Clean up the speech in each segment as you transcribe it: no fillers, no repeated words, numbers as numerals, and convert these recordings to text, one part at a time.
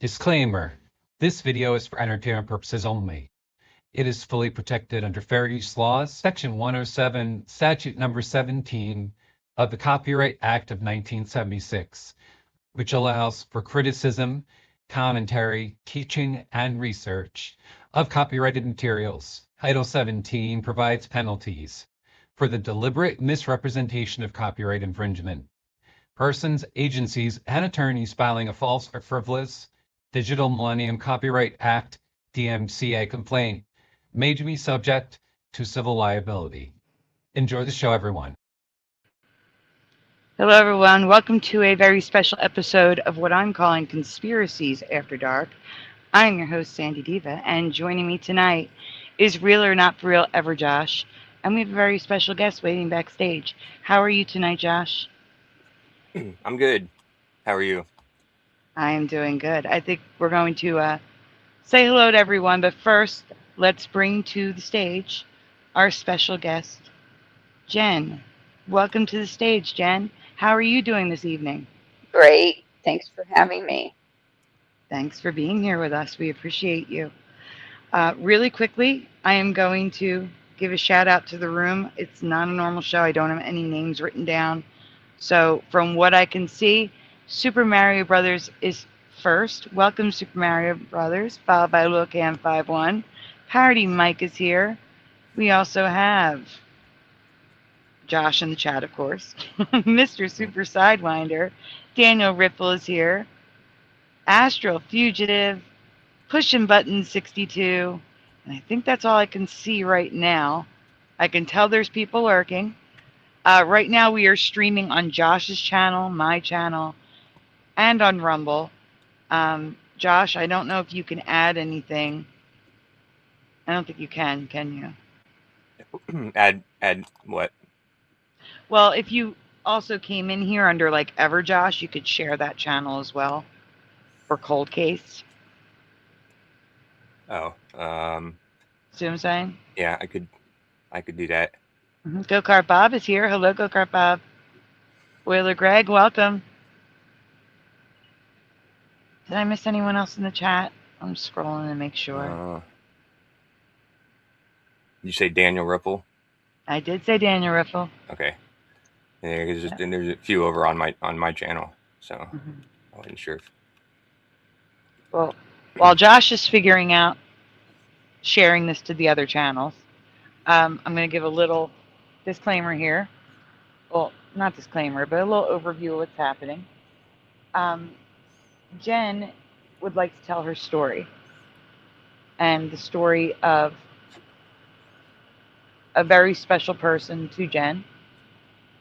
Disclaimer: this video is for entertainment purposes only. It is fully protected under fair use laws, Section 107, Statute Number 17 of the Copyright Act of 1976, which allows for criticism, commentary, teaching, and research of copyrighted materials. Title 17 provides penalties for the deliberate misrepresentation of copyright infringement. Persons, agencies, and attorneys filing a false or frivolous Digital Millennium Copyright Act DMCA complaint may be subject to civil liability. Enjoy the show, everyone. Hello, everyone. Welcome to a very special episode of what I'm calling Conspiracies After Dark. I'm your host, Sandy Diva, and joining me tonight is Real or Not For Real Ever Josh, and we have a very special guest waiting backstage. How are you tonight, Josh? I'm good. How are you? I am doing good. I think we're going to say hello to everyone, but first, let's bring to the stage our special guest, Jen. Welcome to the stage, Jen. How are you doing this evening? Great. Thanks for having me. Thanks for being here with us. We appreciate you. Really quickly, I am going to give a shout out to the room. It's not a normal show. I don't have any names written down. So from what I can see, Super Mario Brothers is first. Welcome, Super Mario Brothers, followed by Lilcam51. Parody Mike is here. We also have Josh in the chat, of course. Mr. Super Sidewinder. Daniel Ripple is here. Astral Fugitive. Pushing Button 62. And I think that's all I can see right now. I can tell there's people lurking. Right now we are streaming on Josh's channel, my channel, and on Rumble. Josh, I don't know if you can add anything. I don't think you can you? Add what? Well, if you also came in here under like Ever Josh, you could share that channel as well. For Cold Case. Oh. See what I'm saying? Yeah, I could do that. Go Kart Bob is here. Hello, Go Kart Bob. Whaler Greg, welcome. Did I miss anyone else in the chat? I'm scrolling to make sure. Did you say Daniel Ripple? I did say Daniel Ripple. Okay. There's a few over on my channel, so I wasn't sure. Well, while Josh is figuring out sharing this to the other channels, I'm going to give a little disclaimer here. Well, not disclaimer, but a little overview of what's happening. Jen would like to tell her story, and the story of a very special person to Jen,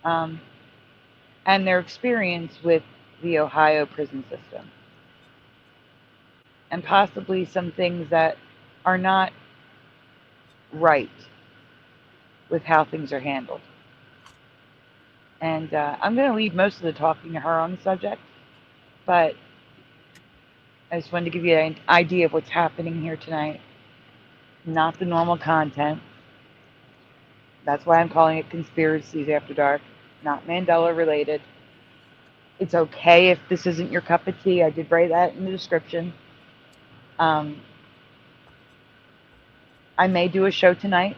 and their experience with the Ohio prison system, and possibly some things that are not right with how things are handled. And I'm going to leave most of the talking to her on the subject, but I just wanted to give you an idea of what's happening here tonight. Not the normal content. That's why I'm calling it Conspiracies After Dark, not Mandela related. It's okay if this isn't your cup of tea. I did write that in the description. I may do a show tonight,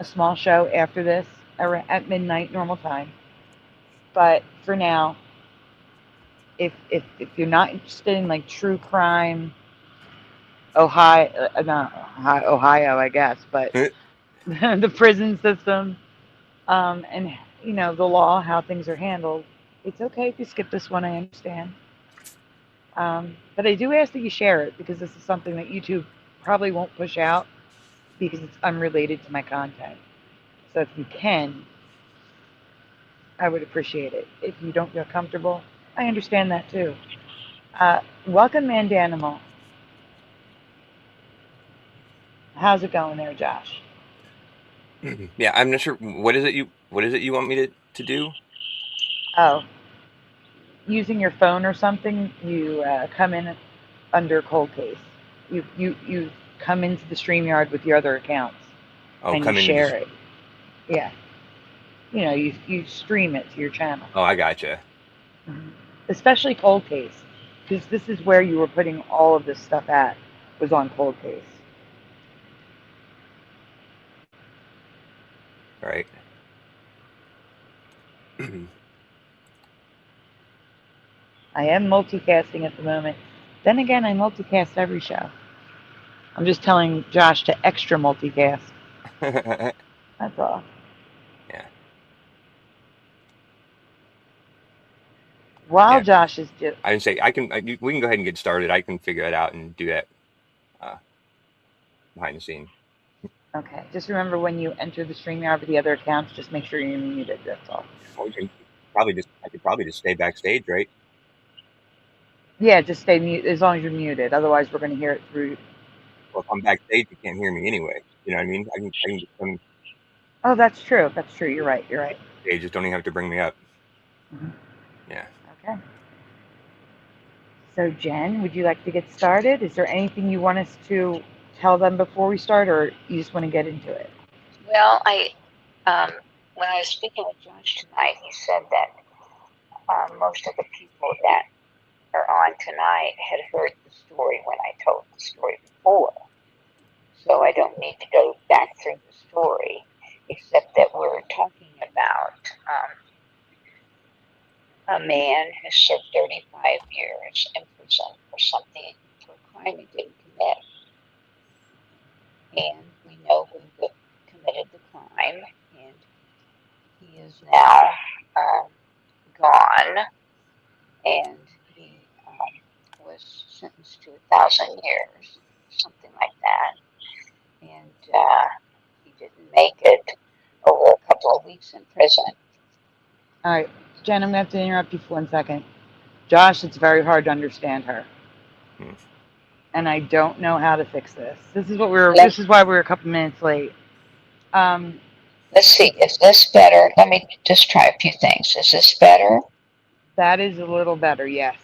a small show after this, at midnight, normal time. But for now, if you're not interested in like true crime, Ohio, I guess, but the prison system, and the law, how things are handled, it's okay if you skip this one. I understand. But I do ask that you share it, because this is something that YouTube probably won't push out because it's unrelated to my content. So if you can, I would appreciate it. If you don't feel comfortable, I understand that too. Welcome, Mandanimal. How's it going there, Josh? Yeah, I'm not sure. What is it you want me to do? Oh, using your phone or something, you come in under Cold Case. You come into the Streamyard with your other accounts, and you share it. Yeah, you stream it to your channel. Oh, I gotcha. Especially Cold Case. Because this is where you were putting all of this stuff at, was on cold case. Right. I am multicasting at the moment. Then again, I multicast every show. I'm just telling Josh to extra multicast. That's all. Yeah. While Yeah. Josh is just... I would say we can go ahead and get started. I can figure it out and do that behind the scene. Okay. Just remember when you enter the Streamyard with the other accounts, just make sure you're muted. That's all. Well, I could probably just stay backstage, right? Yeah, just stay mute as long as you're muted. Otherwise, we're going to hear it through. Well, if I'm backstage, you can't hear me anyway. You know what I mean? I can just come Oh, that's true. That's true. You're right. You're right. stage. Just don't even have to bring me up. Mm-hmm. Yeah. Okay. So, Jen, would you like to get started? Is there anything you want us to tell them before we start, or you just want to get into it? Well, when I was speaking with Josh tonight, he said that most of the people that are on tonight had heard the story when I told the story before. So I don't need to go back through the story, except that we're talking about a man who served 35 years in prison for something, for a crime he didn't commit. And we know who committed the crime, and he is now gone, and he was sentenced to 1,000 years, something like that. And he didn't make it over a couple of weeks in prison. All right, Jen, I'm going to have to interrupt you for 1 second. Josh, it's very hard to understand her. And I don't know how to fix this. This is why we were a couple minutes late. Let's see, is this better? Let me just try a few things. Is this better? That is a little better, yes.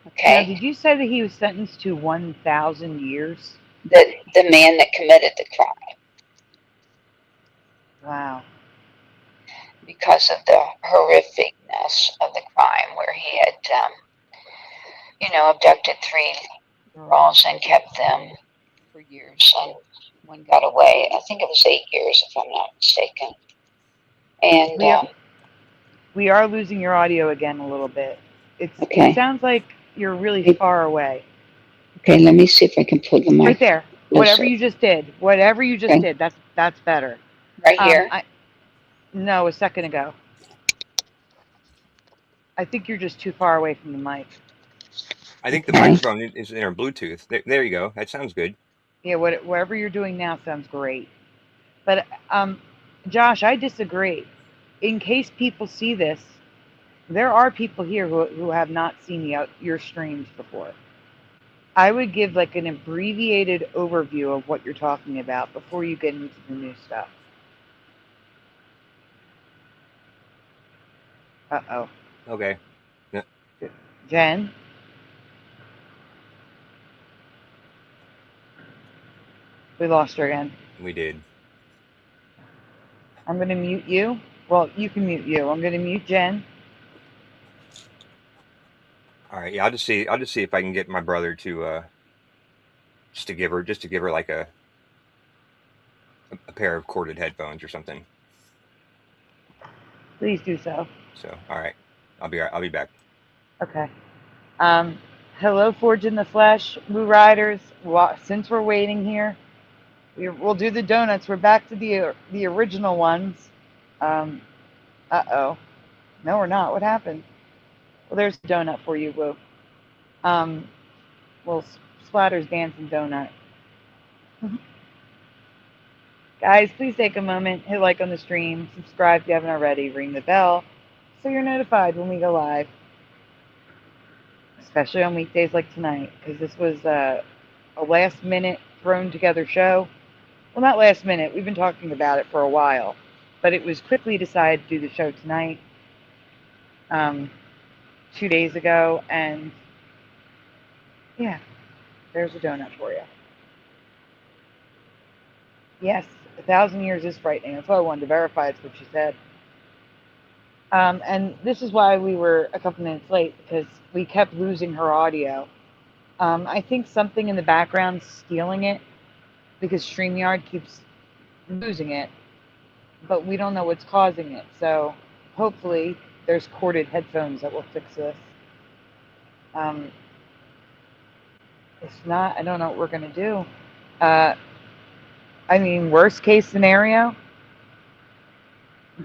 Okay. Now, did you say that he was sentenced to 1,000 years? The man that committed the crime. Wow. Because of the horrificness of the crime, where he had, abducted 3 girls and kept them for years, and one got away. I think it was 8 years, if I'm not mistaken. And we are losing your audio again a little bit. Okay. It sounds like you're really far away. Okay, let me see if I can put the mic right there. closer. Whatever you just did, that's better. Right here? No, a second ago. I think you're just too far away from the mic. I think the microphone is in our Bluetooth. There you go. That sounds good. Yeah, whatever you're doing now sounds great. But Josh, I disagree. In case people see this, there are people here who have not seen your streams before. I would give like an abbreviated overview of what you're talking about before you get into the new stuff. Uh-oh. Okay. Yeah. Jen? We lost her again. We did. I'm going to mute you. Well, you can mute you. I'm going to mute Jen. All right. Yeah, I'll just see if I can get my brother to just to give her like a pair of corded headphones or something. Please do so. So, all right. I'll be back. Okay. Hello, Forge in the Flesh, Woo Riders. Since we're waiting here, we'll do the donuts. We're back to the original ones. Uh-oh. No, we're not. What happened? Well, there's a donut for you, Woo. Well, Splatter's dancing donut. Guys, please take a moment, hit like on the stream, subscribe if you haven't already, ring the bell so you're notified when we go live. Especially on weekdays like tonight, because this was a last-minute thrown-together show. Well, not last minute. We've been talking about it for a while. But it was quickly decided to do the show tonight, 2 days ago. And, yeah, there's a donut for you. Yes, 1,000 years is frightening. That's why I wanted to verify it's what she said. And this is why we were a couple minutes late, because we kept losing her audio. I think something in the background stealing it, because StreamYard keeps losing it, but we don't know what's causing it. So hopefully there's corded headphones that will fix this. If not, I don't know what we're going to do. I mean, worst case scenario,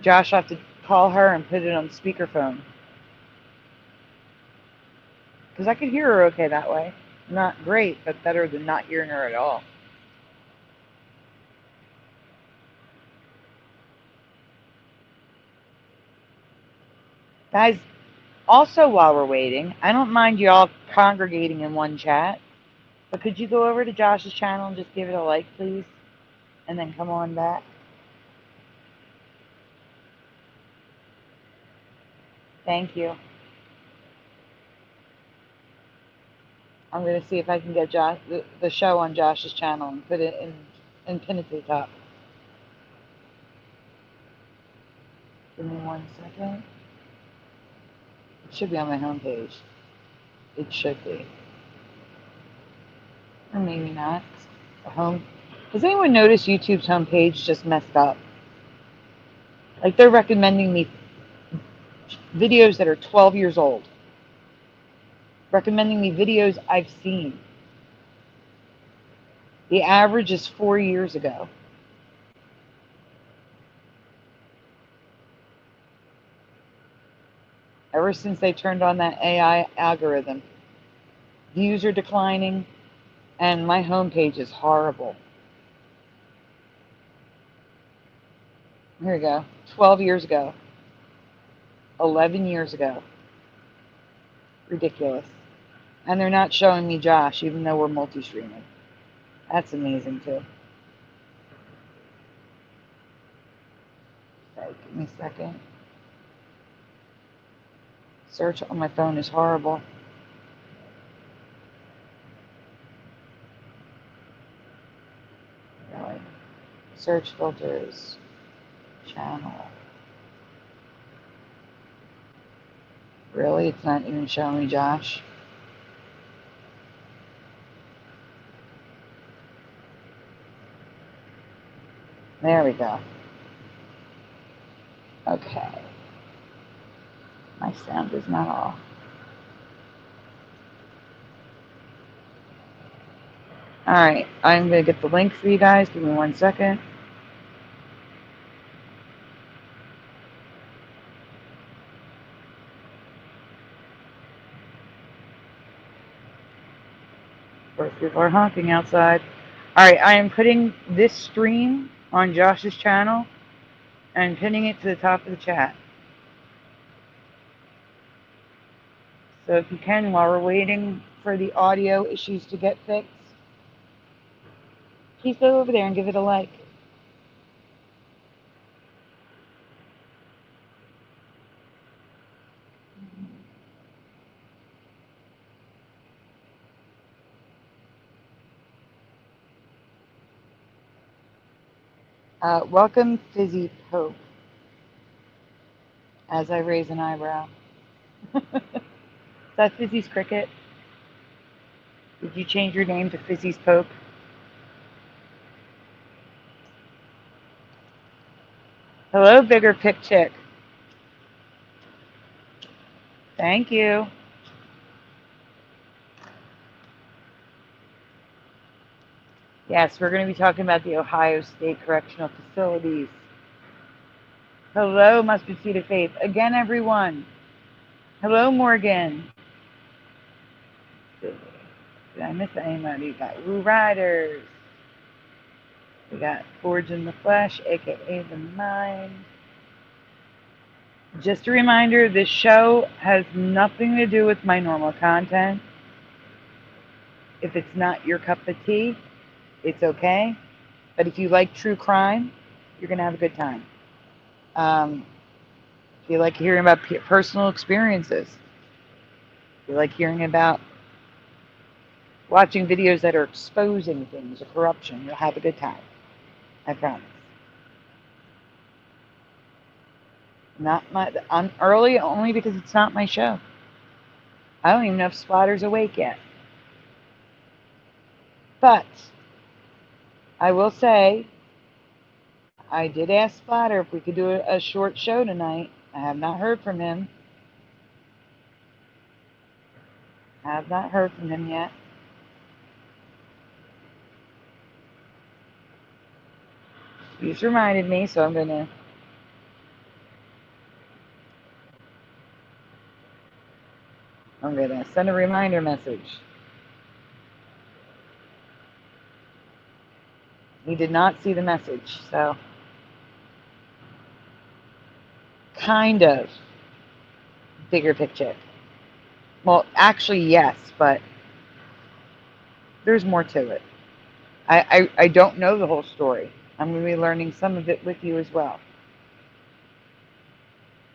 Josh will have to call her and put it on speakerphone. Because I could hear her okay that way. Not great, but better than not hearing her at all. Guys, also while we're waiting, I don't mind y'all congregating in one chat, but could you go over to Josh's channel and just give it a like, please? And then come on back. Thank you. I'm going to see if I can get Josh, the show on Josh's channel and put it in and pin it to the top. Give me 1 second. It should be on my homepage. It should be. Or maybe not. The home. Has anyone noticed YouTube's homepage just messed up? Like they're recommending me videos that are 12 years old. Recommending me videos I've seen. The average is 4 years ago. Ever since they turned on that AI algorithm, views are declining, and my homepage is horrible. Here we go. 12 years ago. 11 years ago. Ridiculous. And they're not showing me Josh, even though we're multi-streaming. That's amazing, too. Okay, give me a second. Search on my phone is horrible. Really. Search filters. Channel. Really? It's not even showing me Josh? There we go. Okay. My sound is not off. Alright, I'm going to get the link for you guys. Give me 1 second. First people are honking outside. Alright, I am putting this stream on Josh's channel and pinning it to the top of the chat. So if you can, while we're waiting for the audio issues to get fixed, please go over there and give it a like. Welcome, Fizzy Pope, as I raise an eyebrow. Is that Fizzy's Cricket? Did you change your name to Fizzy's Pope? Hello, Bigger Pick Chick. Thank you. Yes, we're going to be talking about the Ohio State Correctional Facilities. Hello, MAMACITA Faith. Again, everyone. Hello, Morgan. Did I miss anybody? We got Woo Riders. We got Forge in the Flesh, aka The Mind. Just a reminder, this show has nothing to do with my normal content. If it's not your cup of tea, it's okay. But if you like true crime, you're going to have a good time. If you like hearing about personal experiences, if you like hearing about watching videos that are exposing things or corruption, you'll have a good time. I promise. I'm early only because it's not my show. I don't even know if Splatter's awake yet. But I will say, I did ask Splatter if we could do a short show tonight. I have not heard from him. Yet. He's reminded me, so I'm gonna send a reminder message. He did not see the message, so kind of bigger picture. Well, actually, yes, but there's more to it. I don't know the whole story. I'm going to be learning some of it with you as well.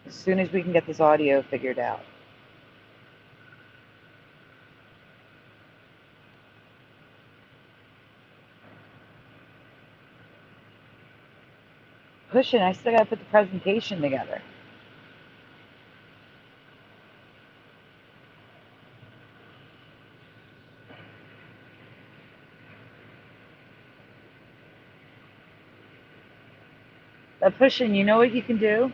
As soon as we can get this audio figured out. Pushing, I still got to put the presentation together. Pushing, you know what you can do?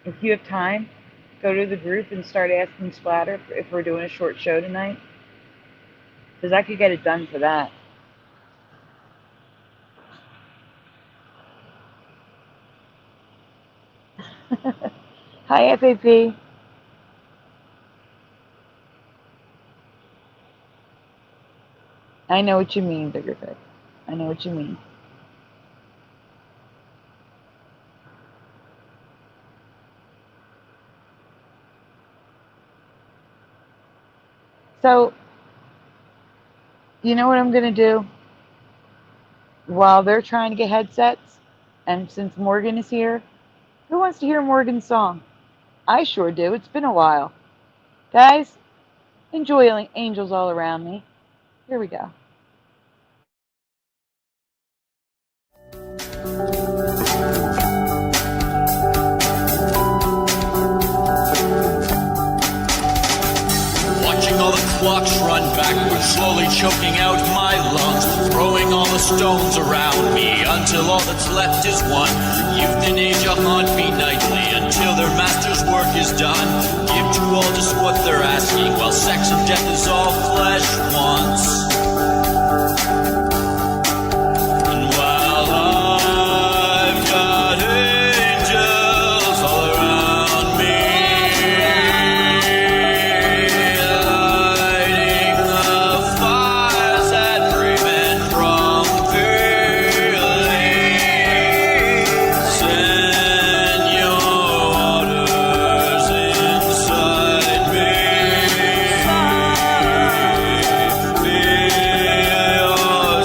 If you have time, go to the group and start asking Splatter if we're doing a short show tonight. Because I could get it done for that. Hi, FAP. I know what you mean, Bigger Fic. I know what you mean. So, you know what I'm going to do? While they're trying to get headsets, and since Morgan is here, who wants to hear Morgan's song? I sure do. It's been a while. Guys, enjoy Angels All Around Me. Here we go. Watching all the clocks run backwards, slowly choking out my lungs, throwing all the stones around me until all that's left is one. Youth and age haunt me nightly until their master's work is done. Give to all just what they're asking, while sex and death is all flesh wants. And while I've got angels all around me, lighting the fires that prevent from feeling. Send your waters inside me. Feel your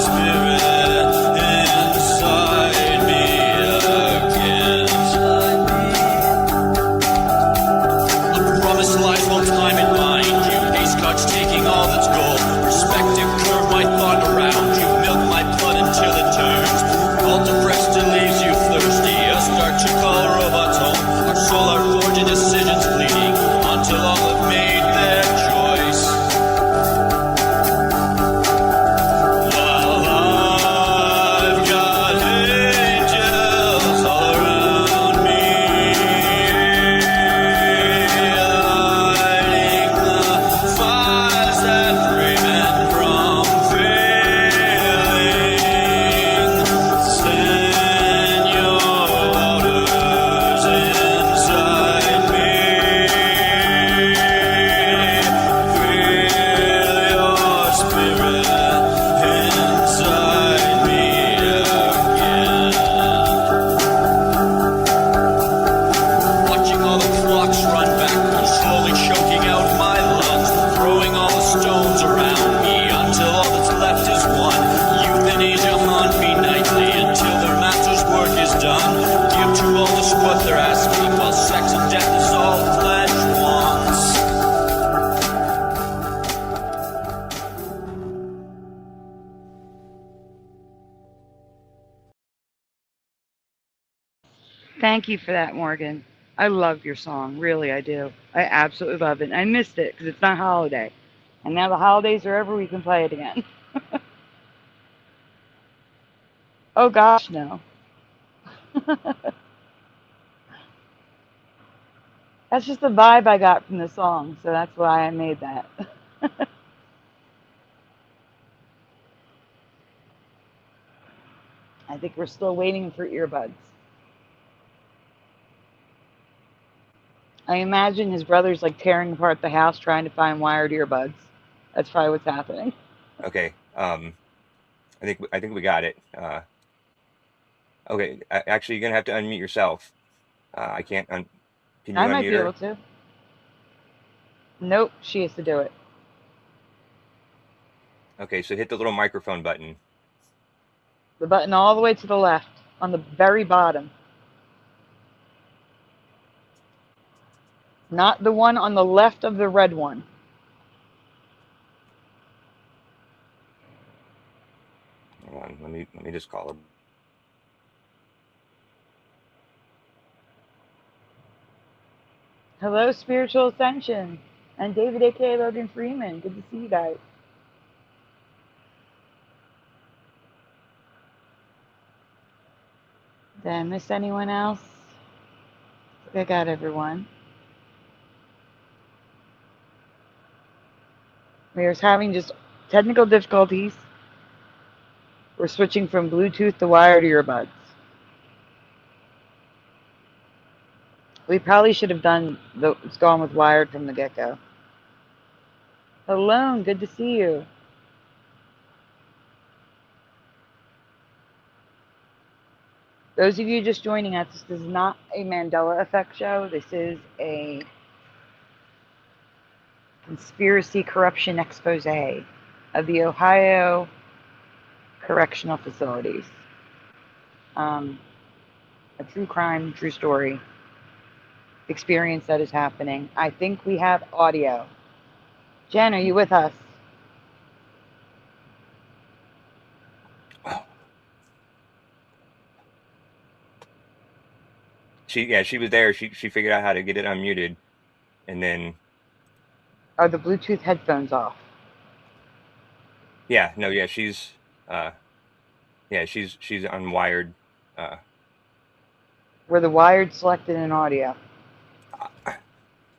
Thank you for that, Morgan. I love your song. Really, I do. I absolutely love it. And I missed it because it's not holiday. And now the holidays are over, we can play it again. Oh, gosh, no. That's just the vibe I got from the song, so that's why I made that. I think we're still waiting for earbuds. I imagine his brother's like tearing apart the house trying to find wired earbuds. That's probably what's happening. Okay. I think we got it. Okay. Actually, you're gonna have to unmute yourself. I can't. Can you I might unmute be her? able to. Nope, she has to do it. Okay. So hit the little microphone button. The button all the way to the left, on the very bottom. Not the one on the left of the red one. Hold on. Let me just call her. Hello, Spiritual Ascension. And David, a.k.a. Logan Freeman. Good to see you guys. Did I miss anyone else? I think I got everyone. We're having just technical difficulties. We're switching from Bluetooth to wired earbuds. We probably should have gone with wired from the get-go. Hello, good to see you. Those of you just joining us, this is not a Mandela Effect show. This is a conspiracy corruption expose of the Ohio correctional facilities. A true crime, true story experience that is happening. I think we have audio. Jen, are you with us? She was there. She figured out how to get it unmuted, and then. Are the Bluetooth headphones off? Yeah. No. Yeah. She's unwired. Were the wired selected in audio?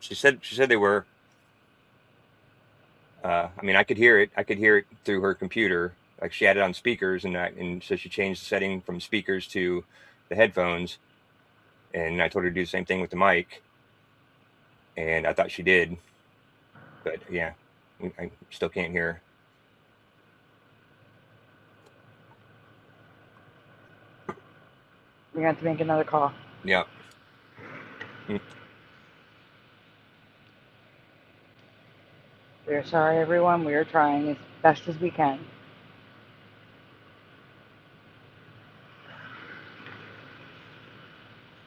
She said they were. I mean, I could hear it. I could hear it through her computer. Like she had it on speakers, and so she changed the setting from speakers to the headphones. And I told her to do the same thing with the mic. And I thought she did, but yeah, I still can't hear her. We're going to have to make another call. Yeah. We're sorry, everyone. We are trying as best as we can.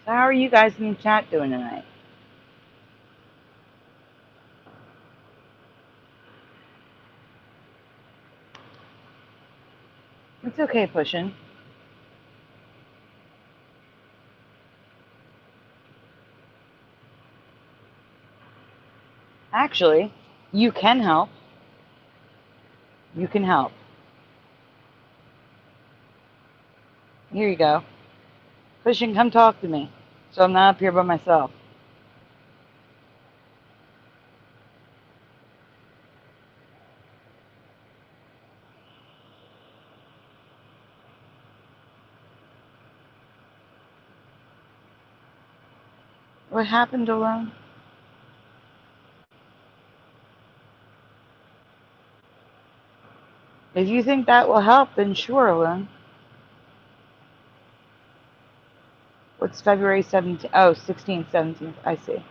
So how are you guys in the chat doing tonight? It's okay, pushing. Actually, you can help. You can help. Here you go. Pushing, come talk to me. So I'm not up here by myself. What happened, Alone? If you think that will help, then sure, Alone. What's February 17th? Oh, 16th, 17th. I see.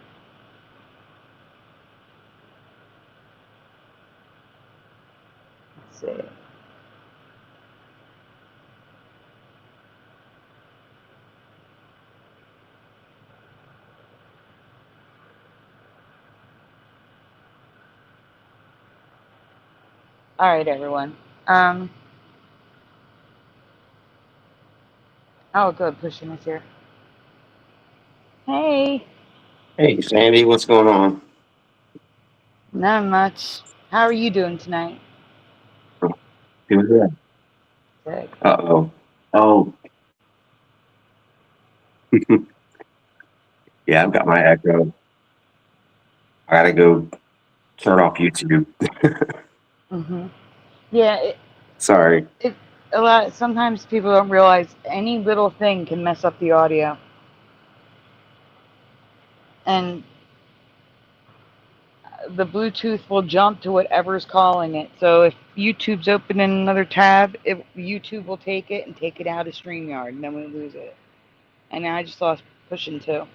Let's see. All right, everyone. Oh, good. Pushing is here. Hey, Hey, Sandy, what's going on? not much. How are you doing tonight? Doing good. Good. Uh-oh. Oh, yeah, I've got my echo. I gotta go turn off YouTube. Yeah, Sorry. sometimes people don't realize any little thing can mess up the audio. And the Bluetooth will jump to whatever's calling it. So if YouTube's open in another tab, YouTube will take it and take it out of Streamyard, and then we lose it. And now I just lost pushing too.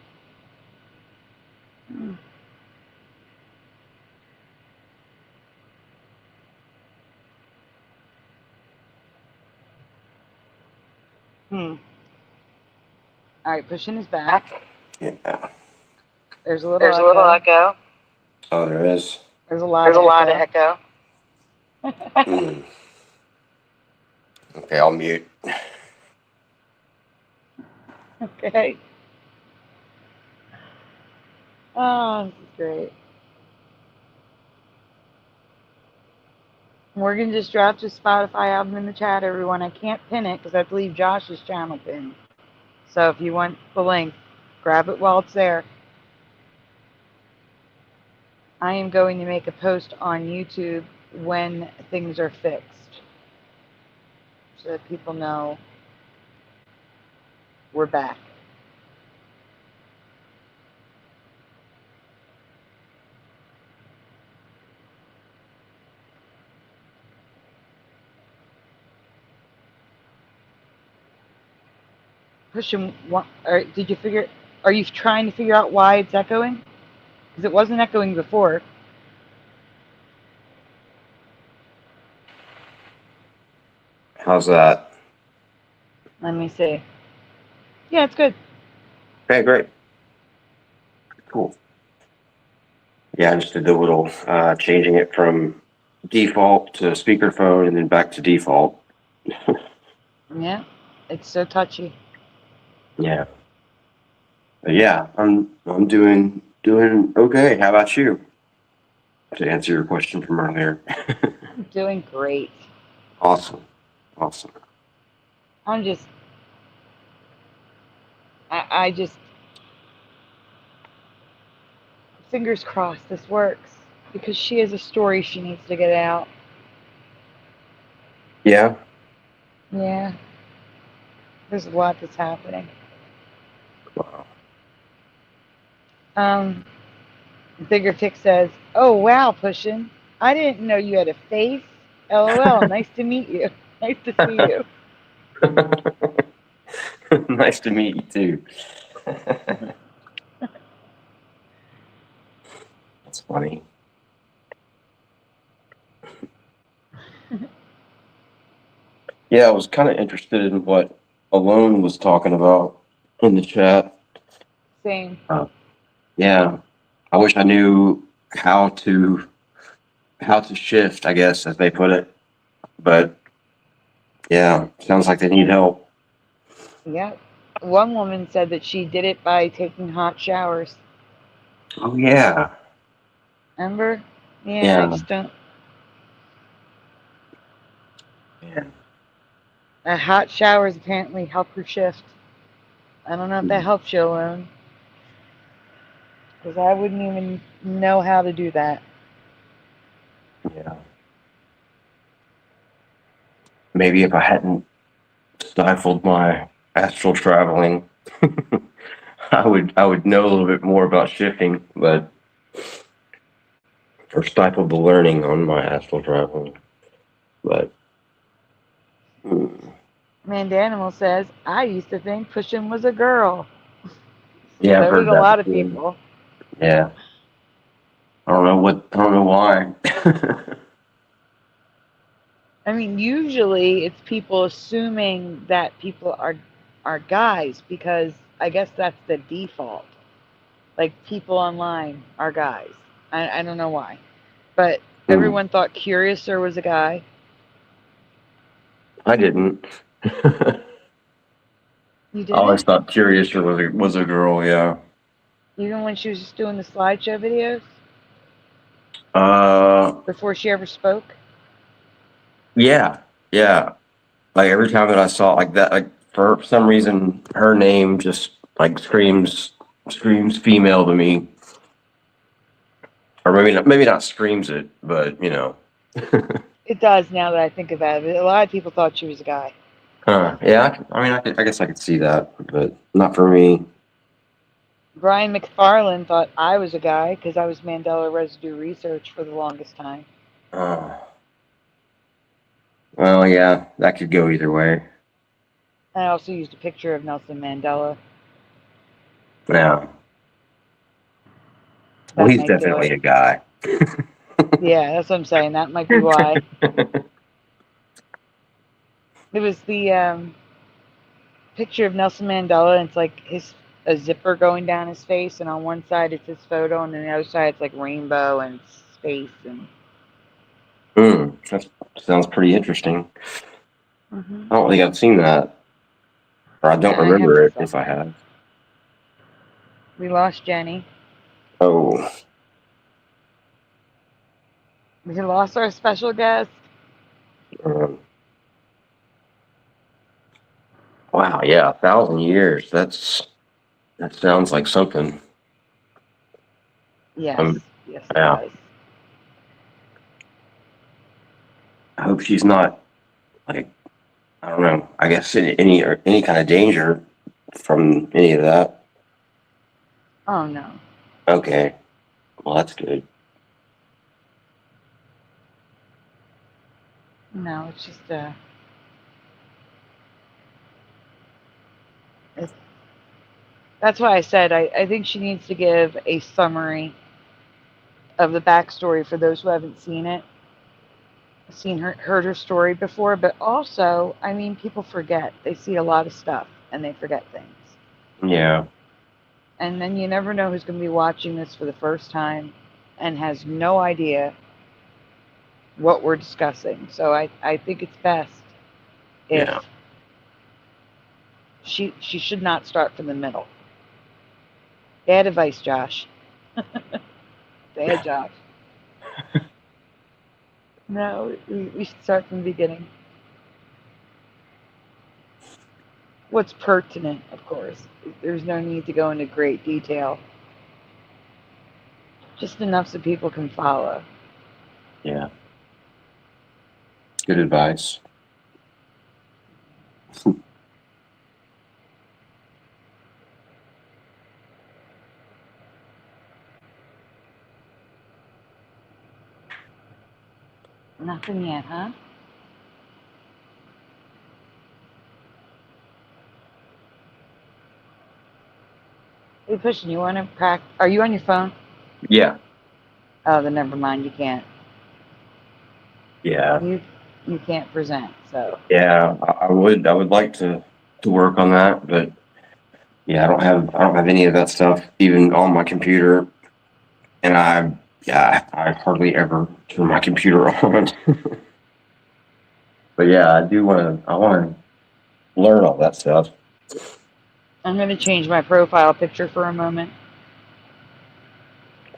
All right, pushing is back. Yeah. There's a little echo. Oh, there is. There's a lot of echo. Hmm. Okay, I'll mute. Okay. Oh, this is great. Morgan just dropped his Spotify album in the chat, everyone. I can't pin it because I have to leave Josh's channel pinned. So if you want the link, grab it while it's there. I am going to make a post on YouTube when things are fixed so that people know we're back. Pushing, did you figure, are you trying to figure out why it's echoing? Because it wasn't echoing before. How's that? Let me see. Yeah, it's good. Okay, great. Cool. Yeah, I just did the little changing it from default to speakerphone and then back to default. Yeah, it's so touchy. Yeah. But yeah, I'm doing okay. How about you? To answer your question from earlier. I'm doing great. Awesome. I'm just, I just, fingers crossed this works because she has a story she needs to get out. Yeah. Yeah. There's a lot that's happening. Wow. Bigger Tick says, "Oh wow, Pushin'. I didn't know you had a face. LOL. Nice to meet you. Nice to see you." Nice to meet you too. That's funny. Yeah, I was kind of interested in what Alone was talking about in the chat. Same. Yeah, I wish I knew how to shift, I guess, as they put it. But yeah, sounds like they need help. Yeah. One woman said that she did it by taking hot showers. Oh yeah. Remember? Yeah, Yeah. I just don't. Yeah. Hot showers apparently help her shift. I don't know if that helps you, Alone. Because I wouldn't even know how to do that. Yeah. Maybe if I hadn't stifled my astral traveling, I would know a little bit more about shifting, but or stifled the learning on my astral traveling. But Mandanimal says, "I used to think Pushin' was a girl." yeah, I've So heard did a that lot of before. people. Yeah. I don't know why. I mean, usually it's people assuming that people are guys because I guess that's the default. Like people online are guys. I don't know why, but everyone thought Curiouser was a guy. I didn't. You I always didn't? thought Curiouser was a girl. Yeah. Even when she was just doing the slideshow videos Uh, before she ever spoke? yeah, yeah. Like every time that I saw like that, like for some reason, her name just like screams female to me, or maybe not screams it, but you know. It does now that I think about it. A lot of people thought she was a guy. Huh? Yeah, I guess I could see that, but not for me. Brian McFarlane thought I was a guy because I was Mandela residue research for the longest time. Oh, well, yeah, that could go either way. I also used a picture of Nelson Mandela. Yeah. Well, That he's might do definitely it. a guy. Yeah, that's what I'm saying. That might be why. It was the picture of Nelson Mandela, and it's like a zipper going down his face, and on one side it's his photo, and on the other side it's like rainbow and space and. That sounds pretty interesting. Mm-hmm. I don't think I've seen that, or I don't I have remember it it if I somewhere. have. We lost Jenny. Oh, We lost our special guest. um, wow, yeah, 1,000 years. That sounds like something. Yes, yes, it Yeah. does. I hope she's not like, I don't know. I guess in any kind of danger from any of that. Oh no. Okay, well that's good. No, it's just that's why I said I think she needs to give a summary of the backstory for those who haven't seen it, heard her story before, but also, I mean, people forget. They see a lot of stuff and they forget things. Yeah, And then you never know who's going to be watching this for the first time and has no idea what we're discussing. So I think it's best if yeah. she should not start from the middle. Bad advice, Josh. Bad Josh. No, we should start from the beginning. What's pertinent, of course. There's no need to go into great detail. Just enough so people can follow. Yeah. Good advice. Nothing yet, huh? Hey, pushing. You want to practice? Are you on your phone? Yeah. Oh, then never mind. You can't. Yeah. You can't present. So. Yeah. I would like to work on that, but yeah, I don't have any of that stuff even on my computer, and I hardly ever turn my computer on. But yeah, I want to learn all that stuff. I'm going to change my profile picture for a moment.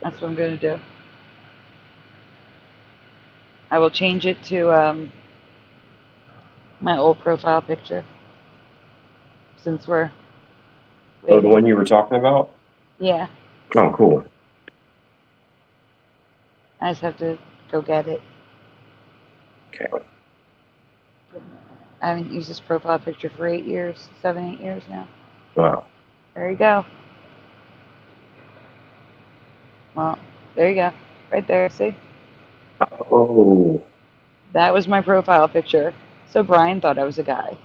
That's what I'm going to do. I will change it to my old profile picture. Since we're Oh, the waiting. one you were talking about? Yeah. Oh, cool. I just have to go get it. Okay. I haven't used this profile picture for 8 years, 8 years now. Wow. There you go. Well, there you go. Right there, see? Oh. That was my profile picture. So Brian thought I was a guy.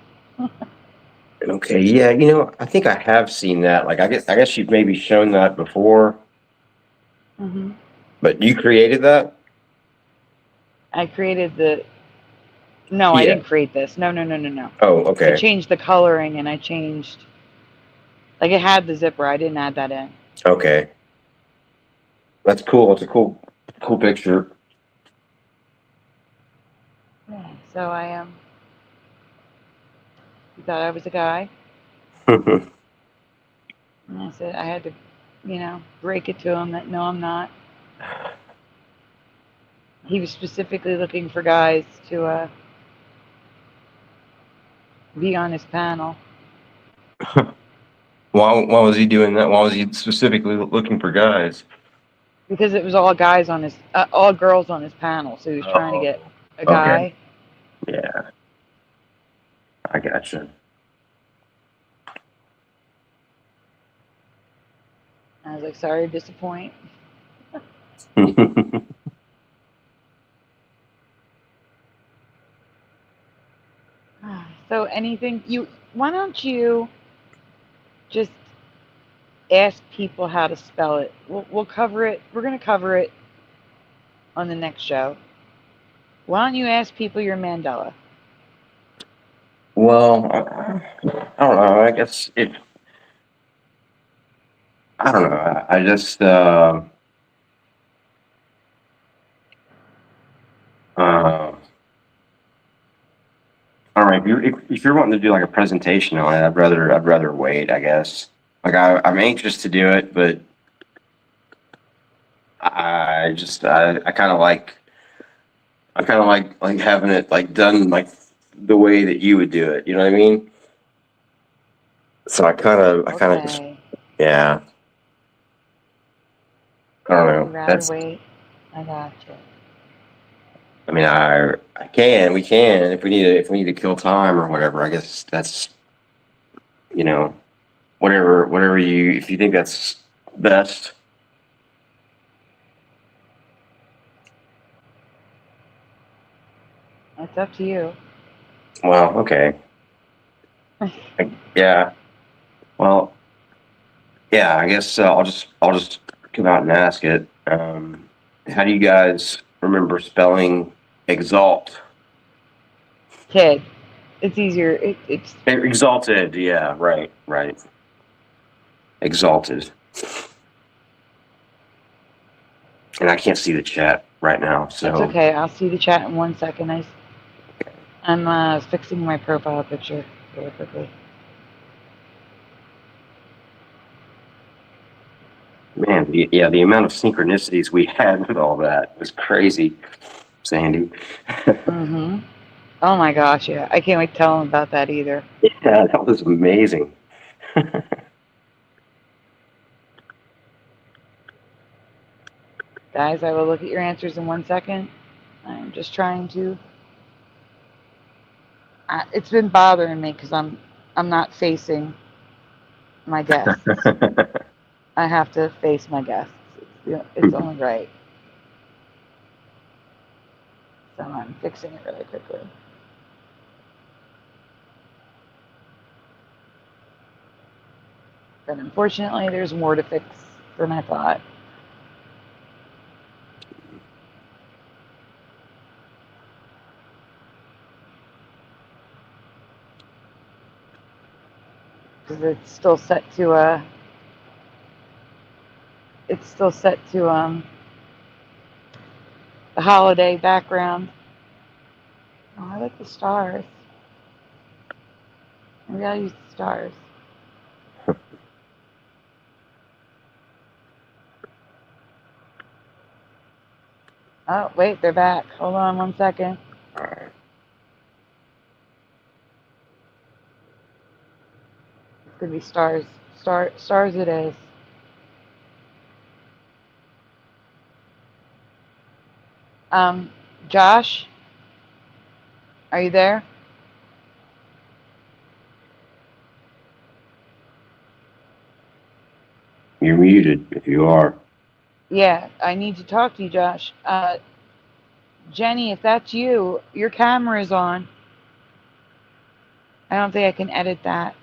Okay. Yeah. You know, I think I have seen that. Like, I guess you've maybe shown that before. Mm-hmm. But you created that? I created the... No, I Yeah. didn't create this. No. Oh, I okay. changed the coloring and I changed... Like, it had the zipper. I didn't add that in. Okay. That's cool. It's a cool picture. Yeah, so I you thought I was a guy? And I said I had to break it to him that no, I'm not. He was specifically looking for guys to be on his panel. Why was he doing that? Why was he specifically looking for guys? Because it was all guys on his, all girls on his panel, so he was trying to get a guy. Okay. Yeah, I gotcha. I was like, sorry to disappoint. So anything why don't you just ask people how to spell it? We'll cover it. We're going to cover it on the next show. Why don't you ask people your Mandela? Well, I don't know. I guess I don't know. I just all right. If you're wanting to do like a presentation on it, I'd rather wait. I guess. Like I'm anxious to do it, but I kind of like having it like done like the way that you would do it. You know what I mean? So I kind of just, Okay. yeah. I don't know. You'd rather wait. I gotcha. I mean, we can if we need to kill time or whatever. I guess that's, whatever if you think that's best. It's up to you. Well, okay. Yeah. Well, yeah. I guess I'll just come out and ask it. How do you guys remember spelling exalt? Kid. It's easier. It's Exalted. Yeah. Right. Exalted. And I can't see the chat right now, so. That's okay. I'll see the chat in 1 second. I'm fixing my profile picture really quickly. Man, the amount of synchronicities we had with all that was crazy, Sandy. Mm-hmm. Oh my gosh, yeah. I can't wait to tell them about that either. Yeah, that was amazing. Guys, I will look at your answers in 1 second. I'm just trying to. It's been bothering me because I'm not facing my guests. I have to face my guests. It's only right. So I'm fixing it really quickly. But unfortunately, there's more to fix than I thought. Because it's still set to the holiday background. Oh, I like the stars. Maybe I'll use the stars. Oh, wait, they're back. Hold on 1 second. All right. It's going to be stars. Stars it is. Josh? Are you there? You're muted if you are. Yeah, I need to talk to you, Josh. Jenny, if that's you, your camera is on. I don't think I can edit that.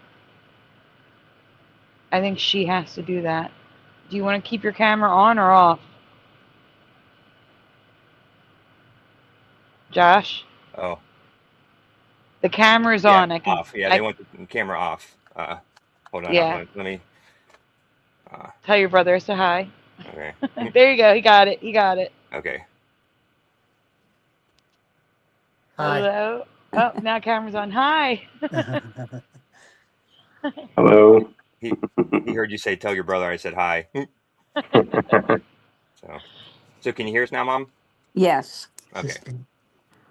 I think she has to do that. Do you want to keep your camera on or off? Josh? Oh. The camera's Yeah, on. I can. off. Yeah, they want the camera off. Hold on. Yeah. Let me. Tell your brother I said hi. Okay. There you go. He got it. Okay. Hi. Hello. Oh, now camera's on. Hi. Hello. he heard you say, "Tell your brother I said hi." So can you hear us now, Mom? Yes, Okay.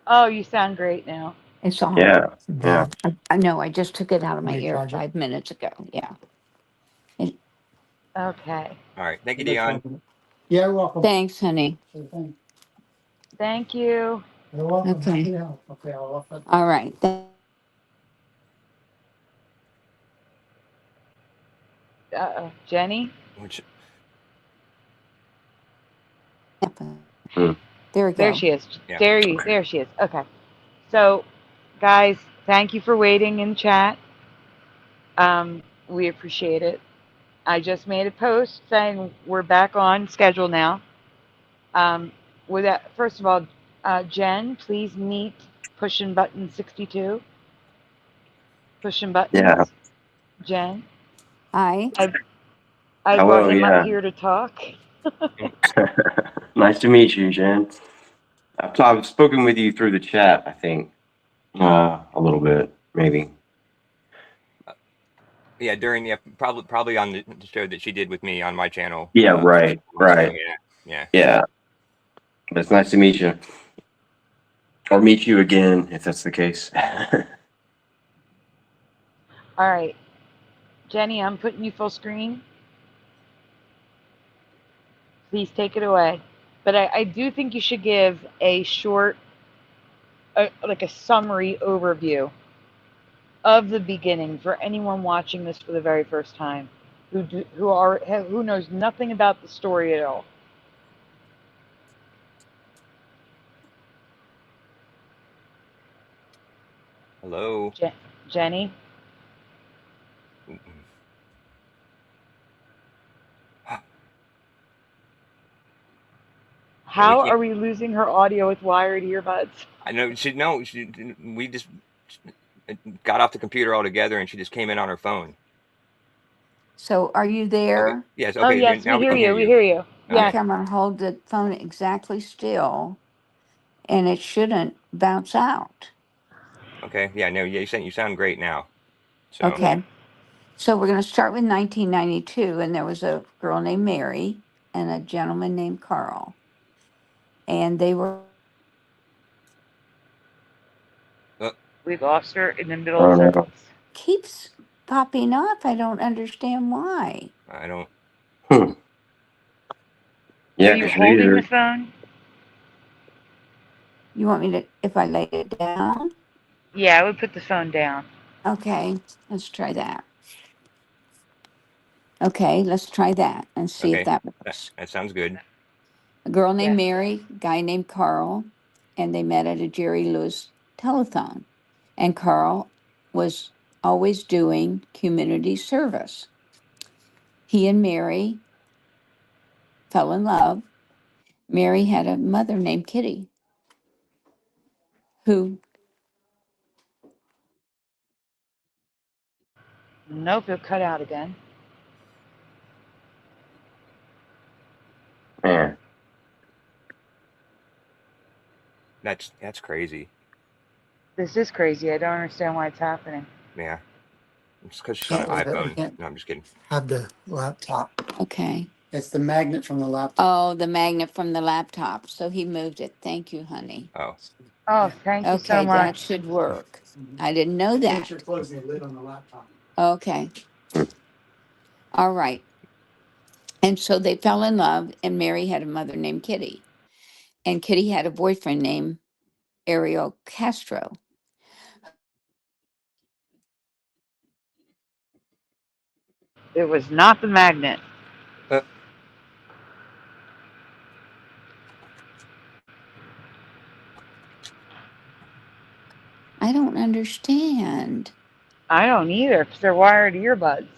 Oh, you sound great now. it's on. Yeah. Yeah. I know. I just took it out of my ear 5 minutes ago. Yeah. Okay. All right. Thank you, Dion. Yeah, you're welcome. Thanks, honey. Thank you. You're welcome. Okay. Yeah. Okay, I'll offer. All right. Jenny? Which There we go. There she is. Yeah. There she is. Okay. So, guys, thank you for waiting in chat. We appreciate it. I just made a post saying we're back on schedule now. With that, first of all, Jen, please meet pushing button 62. Pushing buttons. Yeah. Jen. Hi. I Hello, brought him yeah. up here to talk. Nice to meet you, Jen. I've spoken with you through the chat, I think. A little bit, maybe. Yeah, during probably on the show that she did with me on my channel. Yeah, right. So, yeah. But it's nice to meet you. Or meet you again, if that's the case. All right. Jenny, I'm putting you full screen. Please take it away. But I do think you should give a short, like a summary overview of the beginning for anyone watching this for the very first time, who knows nothing about the story at all. Hello. Jenny? How are we losing her audio with wired earbuds? I know we just got off the computer altogether and she just came in on her phone. So are you there? Okay. Yes. Okay. Oh, yes, now we hear you. We you. hear you. Okay. Okay, I'm going to hold the phone exactly still, and it shouldn't bounce out. Okay. Yeah. No. Yeah. You sound great now. So. Okay. So we're going to start with 1992, and there was a girl named Mary and a gentleman named Carl. And they were... We lost her in the middle of the sentence. Keeps popping up. I don't understand why. I don't. Yeah, Are you holding the phone? You want me to, if I lay it down? Yeah, I would put the phone down. Okay, let's try that. Okay, let's try that and see if that works. That sounds good. A girl named Mary, guy named Carl, and they met at a Jerry Lewis telethon. And Carl was always doing community service. He and Mary fell in love. Mary had a mother named Kitty, who... Nope, it'll cut out again. Man. That's crazy. This is crazy. I don't understand why it's happening. Yeah. It's because she's on an iPhone. No, I'm just kidding. Have the laptop. Okay. It's the magnet from the laptop. Oh, the magnet from the laptop. So he moved it. Thank you, honey. Oh. Oh, thank you so Okay, much. that should work. I didn't know Make that. sure you're closing the lid on the laptop. Okay. All right. And so they fell in love, and Mary had a mother named Kitty. And Kitty had a boyfriend named Ariel Castro. It was not the magnet. I don't understand. I don't either, because they're wired earbuds.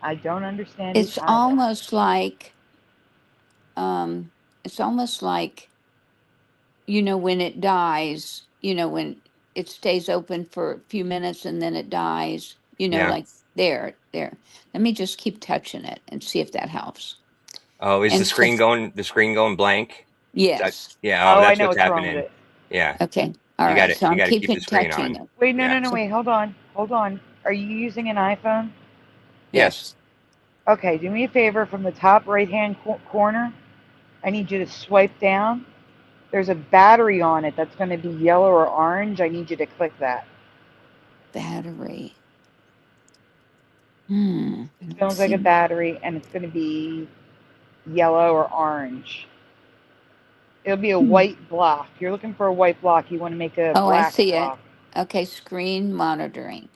I don't understand It's it either. almost like, when it dies, when it stays open for a few minutes and then it dies, like there. Let me just keep touching it and see if that helps. Oh, is the screen going blank? Yes. Yeah. Oh, that's I know what's wrong with happening. it. Yeah. Okay. All right. So I'm keeping touching it. Wait, no, wait, hold on. Are you using an iPhone? Yes. Okay, do me a favor from the top right-hand corner. I need you to swipe down. There's a battery on it that's going to be yellow or orange. I need you to click that. Battery. It's going to look like a See. battery, and it's going to be yellow or orange. It'll be a white block. You're looking for a white block. You want to make a Oh, I black see it. block. Okay, screen monitoring.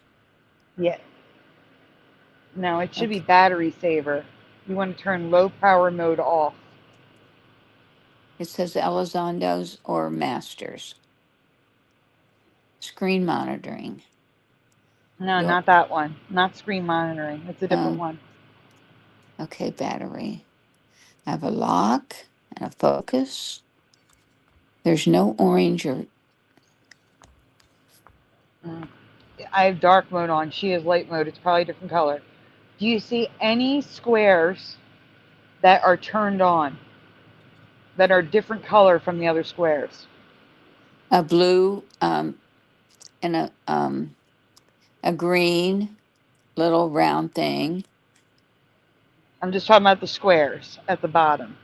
Yeah. No, it should be Okay. battery saver. You want to turn low power mode off. It says Elizondo's or Masters. Screen monitoring. No, Your, not that one. Not screen monitoring. It's a different one. okay, battery. I have a lock and a focus. There's no orange or. I have dark mode on. She has light mode. It's probably a different color. Do you see any squares that are turned on that are different color from the other squares? A blue and a green little round thing. I'm just talking about the squares at the bottom.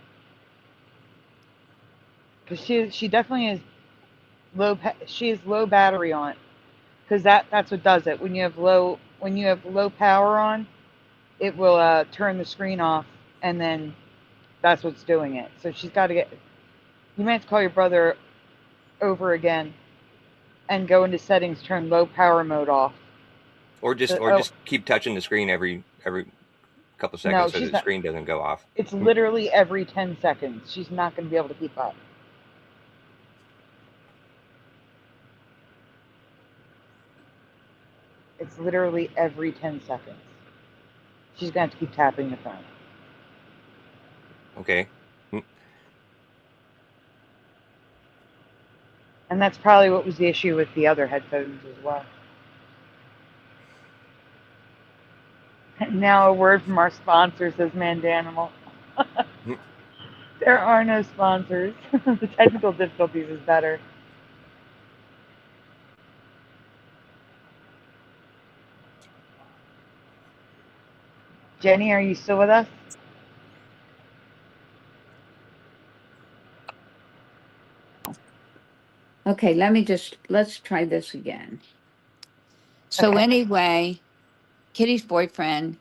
Because she definitely is she has low battery on it. Because that's what does it. When you have low power on, it will turn the screen off, and then that's what's doing it. So she's got to get. You might have to call your brother over again, and go into settings, turn low power mode off. Or just keep touching the screen every couple seconds so that the screen doesn't go off. It's literally every 10 seconds. She's not going to be able to keep up. It's literally every 10 seconds. She's going to have to keep tapping the phone. Okay. And that's probably what was the issue with the other headphones as well. Now a word from our sponsor, says Mandanimal. There are no sponsors. The technical difficulties is better. Jenny, are you still with us? Okay, let's try this again. So Okay. anyway, Kitty's boyfriend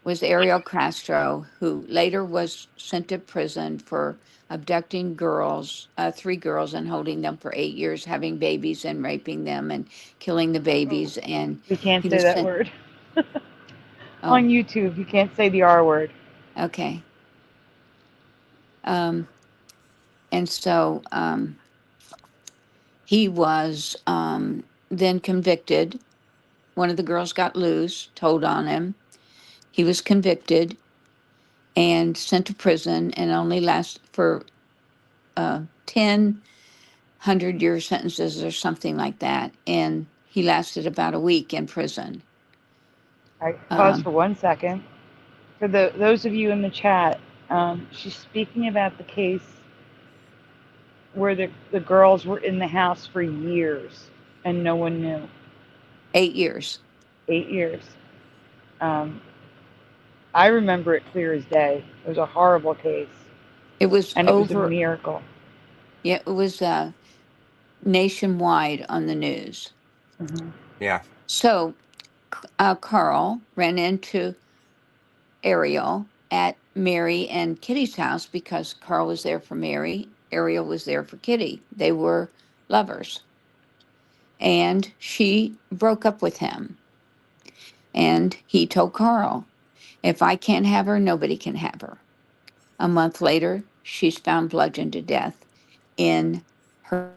was Ariel Castro, who later was sent to prison for abducting girls, 3 girls, and holding them for 8 years, having babies and raping them and killing the babies. And We can't he say was that sent. word. Oh, On YouTube, you can't say the R word. okay. And so he was then convicted. One of the girls got loose, told on him. He was convicted and sent to prison, and only lasted for 10 100-year sentences or something like that. And he lasted about a week in prison. All right, pause for 1 second. For those of you in the chat, she's speaking about the case where the girls were in the house for years and no one knew. 8 years. 8 years. I remember it clear as day. It was a horrible case. It was and over. It was a miracle. Yeah, it was nationwide on the news. Mm-hmm. Yeah. So Carl ran into Ariel at Mary and Kitty's house because Carl was there for Mary. Ariel was there for Kitty. They were lovers. And she broke up with him. And he told Carl, if I can't have her, nobody can have her. A month later, she's found bludgeoned to death in her.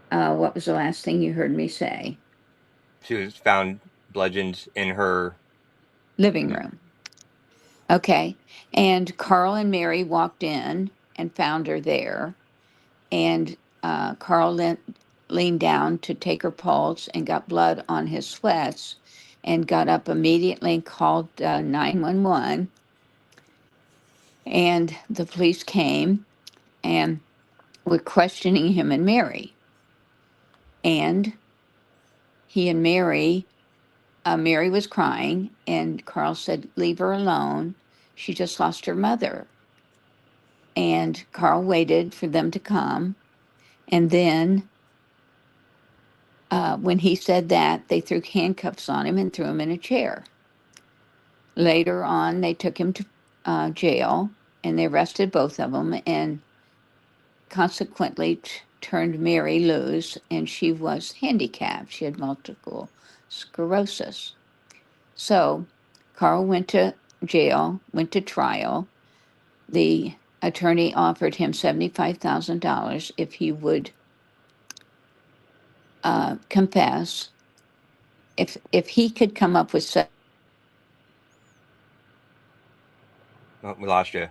What was the last thing you heard me say? She was found bludgeoned in her living room. Okay. And Carl and Mary walked in and found her there. And Carl leaned down to take her pulse and got blood on his sweats and got up immediately and called 911. And the police came and were questioning him and Mary. And he and Mary Mary was crying, and Carl said, "Leave her alone. She just lost her mother." And Carl waited for them to come. And then when he said that, they threw handcuffs on him and threw him in a chair. Later on, they took him to jail, and they arrested both of them, and consequently turned Mary loose, and she was handicapped. She had multiple sclerosis. So Carl went to jail, went to trial. The attorney offered him $75,000 if he would confess. If he could come up with Oh, we lost you.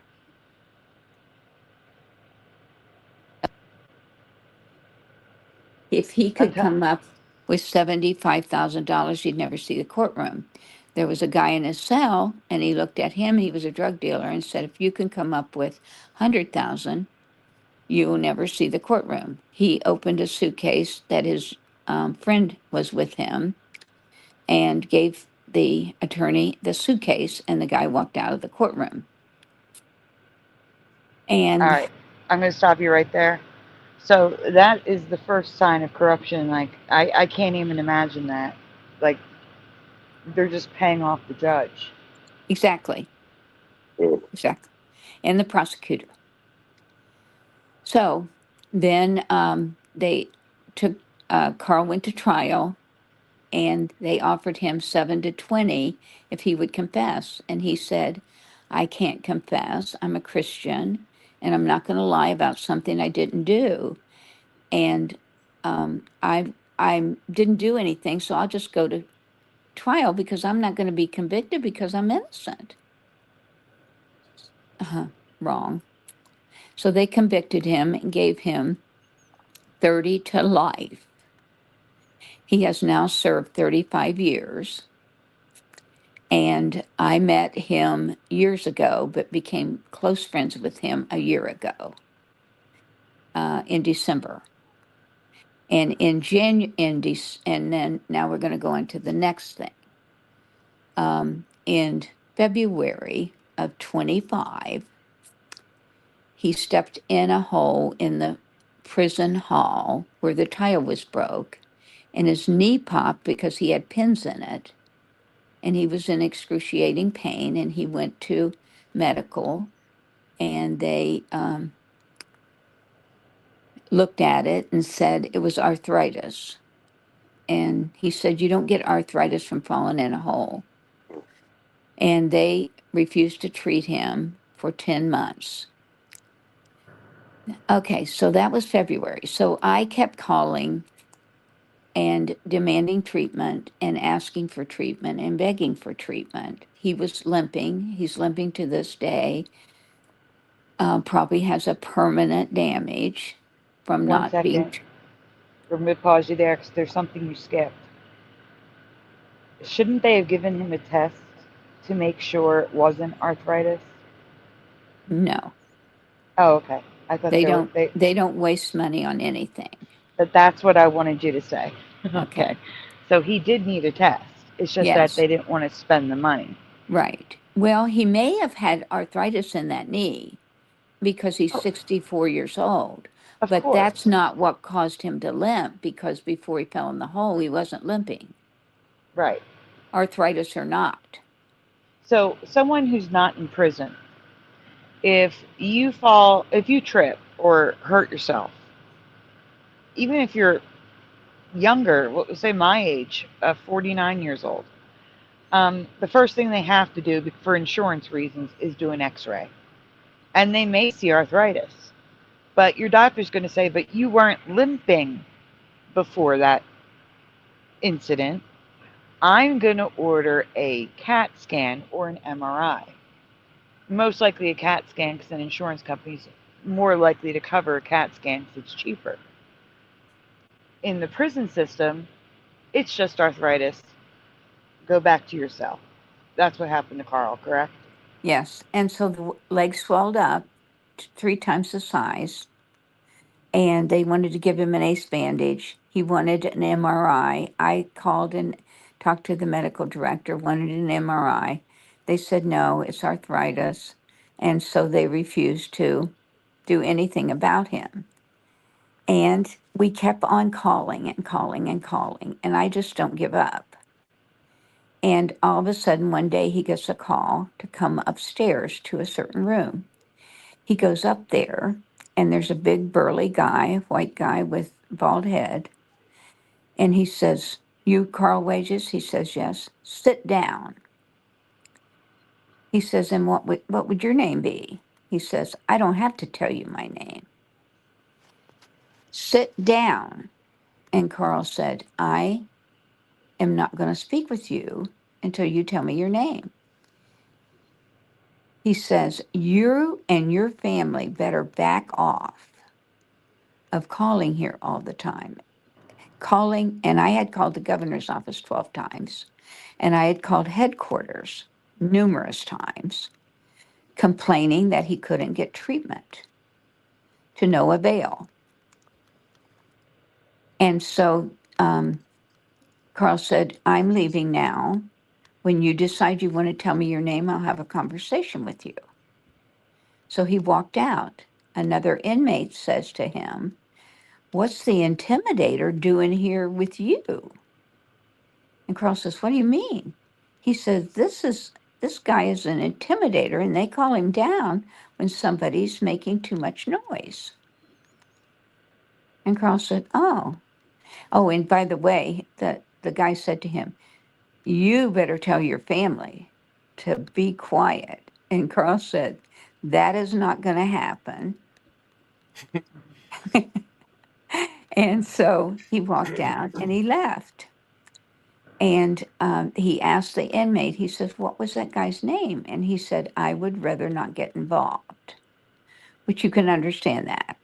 if he could come up with $75,000, he'd never see the courtroom. There was a guy in his cell, and he looked at him. He was a drug dealer, and said, "If you can come up with 100,000, you will never see the courtroom." He opened a suitcase that his friend was with him, and gave the attorney the suitcase, and the guy walked out of the courtroom. And All right, I'm going to stop you right there. So that is the first sign of corruption. Like, I can't even imagine that. Like, they're just paying off the judge. exactly, and the prosecutor. So then they took Carl went to trial, and they offered him 7 to 20 if he would confess, and he said, "I can't confess. I'm a Christian, and I'm not going to lie about something I didn't do, and I didn't do anything, so I'll just go to trial because I'm not going to be convicted because I'm innocent." Wrong. So they convicted him and gave him 30 to life. He has now served 35 years. And I met him years ago, but became close friends with him a year ago, in December. And and then now we're going to go into the next thing. In February of 25, he stepped in a hole in the prison hall where the tile was broke, and his knee popped because he had pins in it, and he was in excruciating pain, and he went to medical, and they looked at it and said it was arthritis. And he said, "You don't get arthritis from falling in a hole." And they refused to treat him for 10 months. Okay, so that was February. So I kept calling and demanding treatment and asking for treatment and begging for treatment. He was limping. He's limping to this day. Probably has a permanent damage from One not second. being. We're going to pause you there because there's something you skipped. Shouldn't they have given him a test to make sure it wasn't arthritis? No, Oh, okay. I thought they they were. don't. They don't waste money on anything. But that's what I wanted you to say. Okay. So he did need a test. It's just that Yes. they didn't want to spend the money. Right. Well, he may have had arthritis in that knee because he's 64 years old. Of But course. that's not what caused him to limp, because before he fell in the hole, he wasn't limping, Right. arthritis or not. So someone who's not in prison, if you fall, if you trip or hurt yourself, even if you're younger, say my age, 49 years old, the first thing they have to do for insurance reasons is do an x-ray. And they may see arthritis. But your doctor's going to say, "But you weren't limping before that incident. I'm going to order a CAT scan or an MRI." Most likely a CAT scan, because an insurance company's more likely to cover a CAT scan because it's cheaper. In the prison system, it's just arthritis. Go back to your cell. That's what happened to Carl, correct? Yes. And so the leg swelled up 3 times the size, and they wanted to give him an ace bandage. He wanted an MRI. I called and talked to the medical director, wanted an MRI. They said, no, it's arthritis. And so they refused to do anything about him. And we kept on calling and calling and calling, and I just don't give up. And all of a sudden, one day he gets a call to come upstairs to a certain room. He goes up there, and there's a big burly guy, white guy with bald head. And he says, "You Carl Wages?" He says, "Yes." "Sit down." He says, "And what would your name be?" He says, "I don't have to tell you my name." "Sit down." And Carl said, "I am not going to speak with you until you tell me your name." He says, "You and your family better back off of calling here all the time." Calling, and I had called the governor's office 12 times, and I had called headquarters numerous times, complaining that he couldn't get treatment, to no avail. And so Carl said, "I'm leaving now. When you decide you want to tell me your name, I'll have a conversation with you." So he walked out. Another inmate says to him, "What's the intimidator doing here with you?" And Carl says, "What do you mean?" He says, this guy is an intimidator, and they call him down when somebody's making too much noise. And Carl said, "Oh, and by the way," the guy said to him, "You better tell your family to be quiet." And Carl said, "That is not going to happen." And so he walked out and he left. And he asked the inmate, he says, "What was that guy's name?" And he said, "I would rather not get involved," which you can understand that.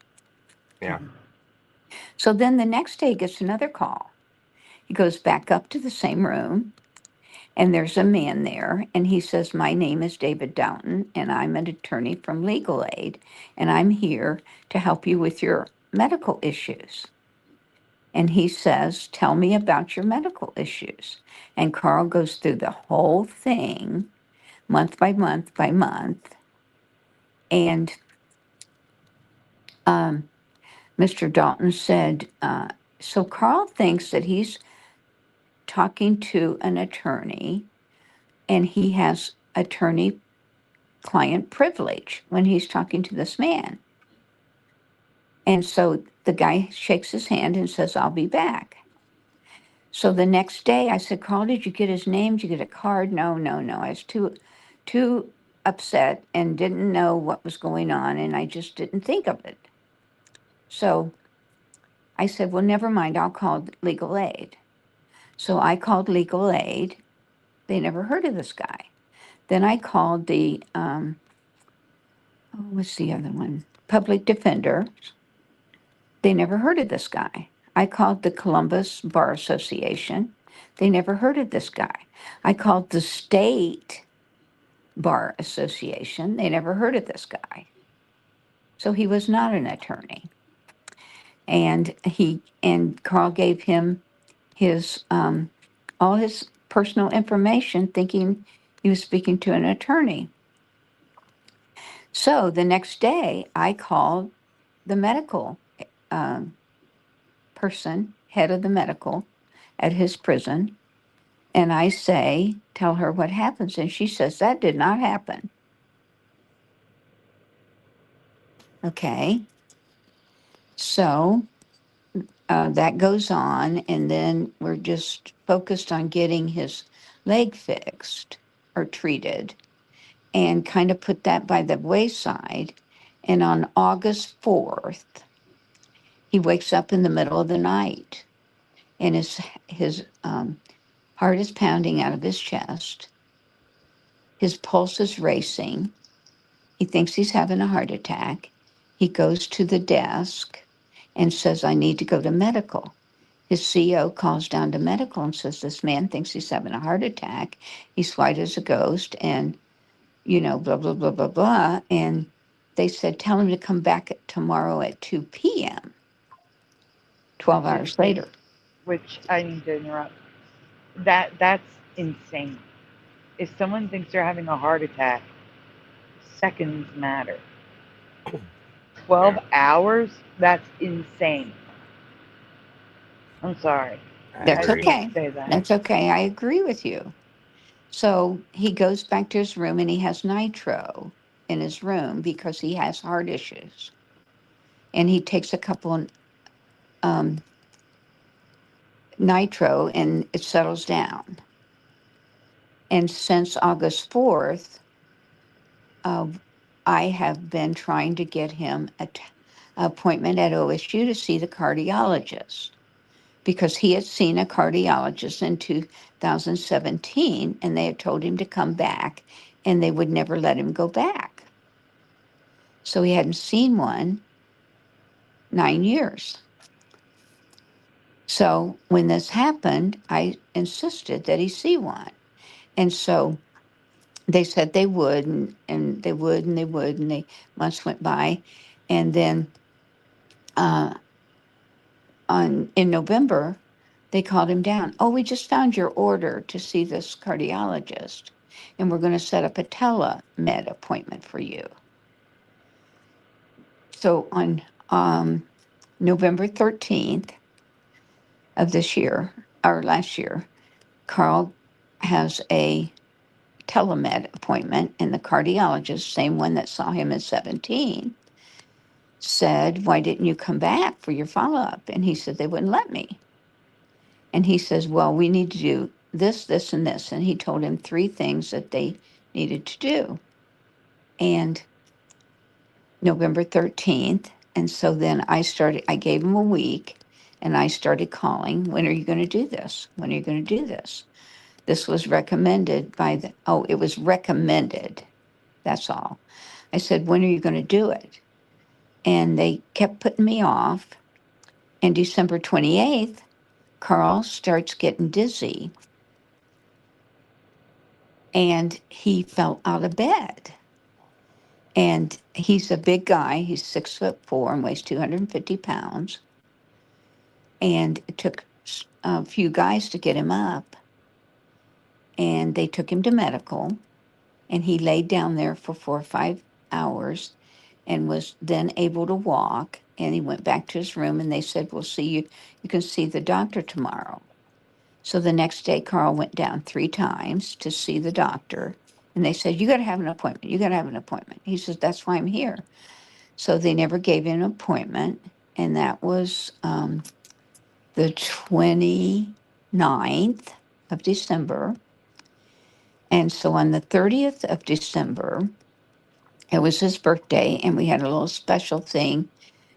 Yeah. So then the next day he gets another call. He goes back up to the same room, and there's a man there, and he says, "My name is David Downton, and I'm an attorney from Legal Aid, and I'm here to help you with your medical issues." And he says, "Tell me about your medical issues." And Carl goes through the whole thing, month by month by month. And Mr. Dalton said, so Carl thinks that he's talking to an attorney, and he has attorney-client privilege when he's talking to this man. And so the guy shakes his hand and says, "I'll be back." So the next day I said, "Carl, did you get his name? Did you get a card?" No. I was too upset and didn't know what was going on, and I just didn't think of it. So I said, "Well, never mind, I'll call Legal Aid." So I called Legal Aid. They never heard of this guy. Then I called the, what's the other one? Public Defender. They never heard of this guy. I called the Columbus Bar Association. They never heard of this guy. I called the State Bar Association. They never heard of this guy. So he was not an attorney. And Carl gave him his all his personal information, thinking he was speaking to an attorney. So the next day, I called the medical person, head of the medical at his prison, and I say, "Tell her what happens." And she says, "That did not happen." Okay. So that goes on, and then we're just focused on getting his leg fixed or treated, and kind of put that by the wayside. And on August 4th, he wakes up in the middle of the night, and his heart is pounding out of his chest. His pulse is racing. He thinks he's having a heart attack. He goes to the desk and says, "I need to go to medical." His CO calls down to medical and says, "This man thinks he's having a heart attack. He's white as a ghost, and, blah, blah, blah, blah, blah." And they said, "Tell him to come back tomorrow at 2 p.m., 12 hours later. Which I need to interrupt. That's insane. If someone thinks they're having a heart attack, seconds matter. 12 Yeah, hours? That's insane. I'm sorry. I I That's just agree. need to okay. say that. That's okay. I agree with you. So he goes back to his room and he has nitro in his room because he has heart issues. And he takes a couple um, nitro and it settles down. And since August 4th, uh, I have been trying to get him an appointment at OSU to see the cardiologist because he had seen a cardiologist in 2017 and they had told him to come back and they would never let him go back. So he hadn't seen one 9 years. So when this happened, I insisted that he see one. And so they said they would, and they would, and they would, and they months went by. And then uh, in November, they called him down. Oh, we just found your order to see this cardiologist, and we're going to set up a telemed appointment for you. So on November 13th of this year, or last year, Carl has a telemed appointment, and the cardiologist, same one that saw him at 17, said, "Why didn't you come back for your follow-up?" And he said, "They wouldn't let me." And he says, "Well, we need to do this, this, and this." And he told him 3 things that they needed to do. And November 13th. And so then I gave him a week and I started calling. When are you going to do this? When are you going to do this? This was recommended by it was recommended. That's all. I said, when are you going to do it? And they kept putting me off. And December 28th, Carl starts getting dizzy and he fell out of bed. And he's a big guy. He's 6'4" and weighs 250 pounds. And it took a few guys to get him up. And they took him to medical. And he laid down there for 4 or 5 hours and was then able to walk. And he went back to his room and they said, "We'll see you. You can see the doctor tomorrow." So the next day, Carl went down 3 times to see the doctor. And they said, "You got to have an appointment. You got to have an appointment." He says, "That's why I'm here." So they never gave him an appointment. And that was the 29th of December. And so on the 30th of December, it was his birthday, and we had a little special thing,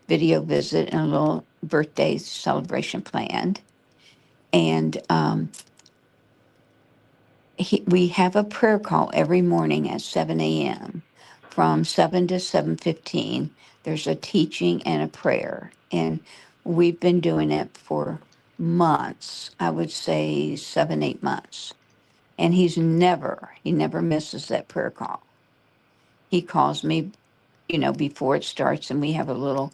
video visit, and a little birthday celebration planned. And we have a prayer call every morning at 7 a.m. From 7 to 7:15, there's a teaching and a prayer. And we've been doing it for months, I would say 7, 8 months. And he never misses that prayer call. He calls me, before it starts, and we have a little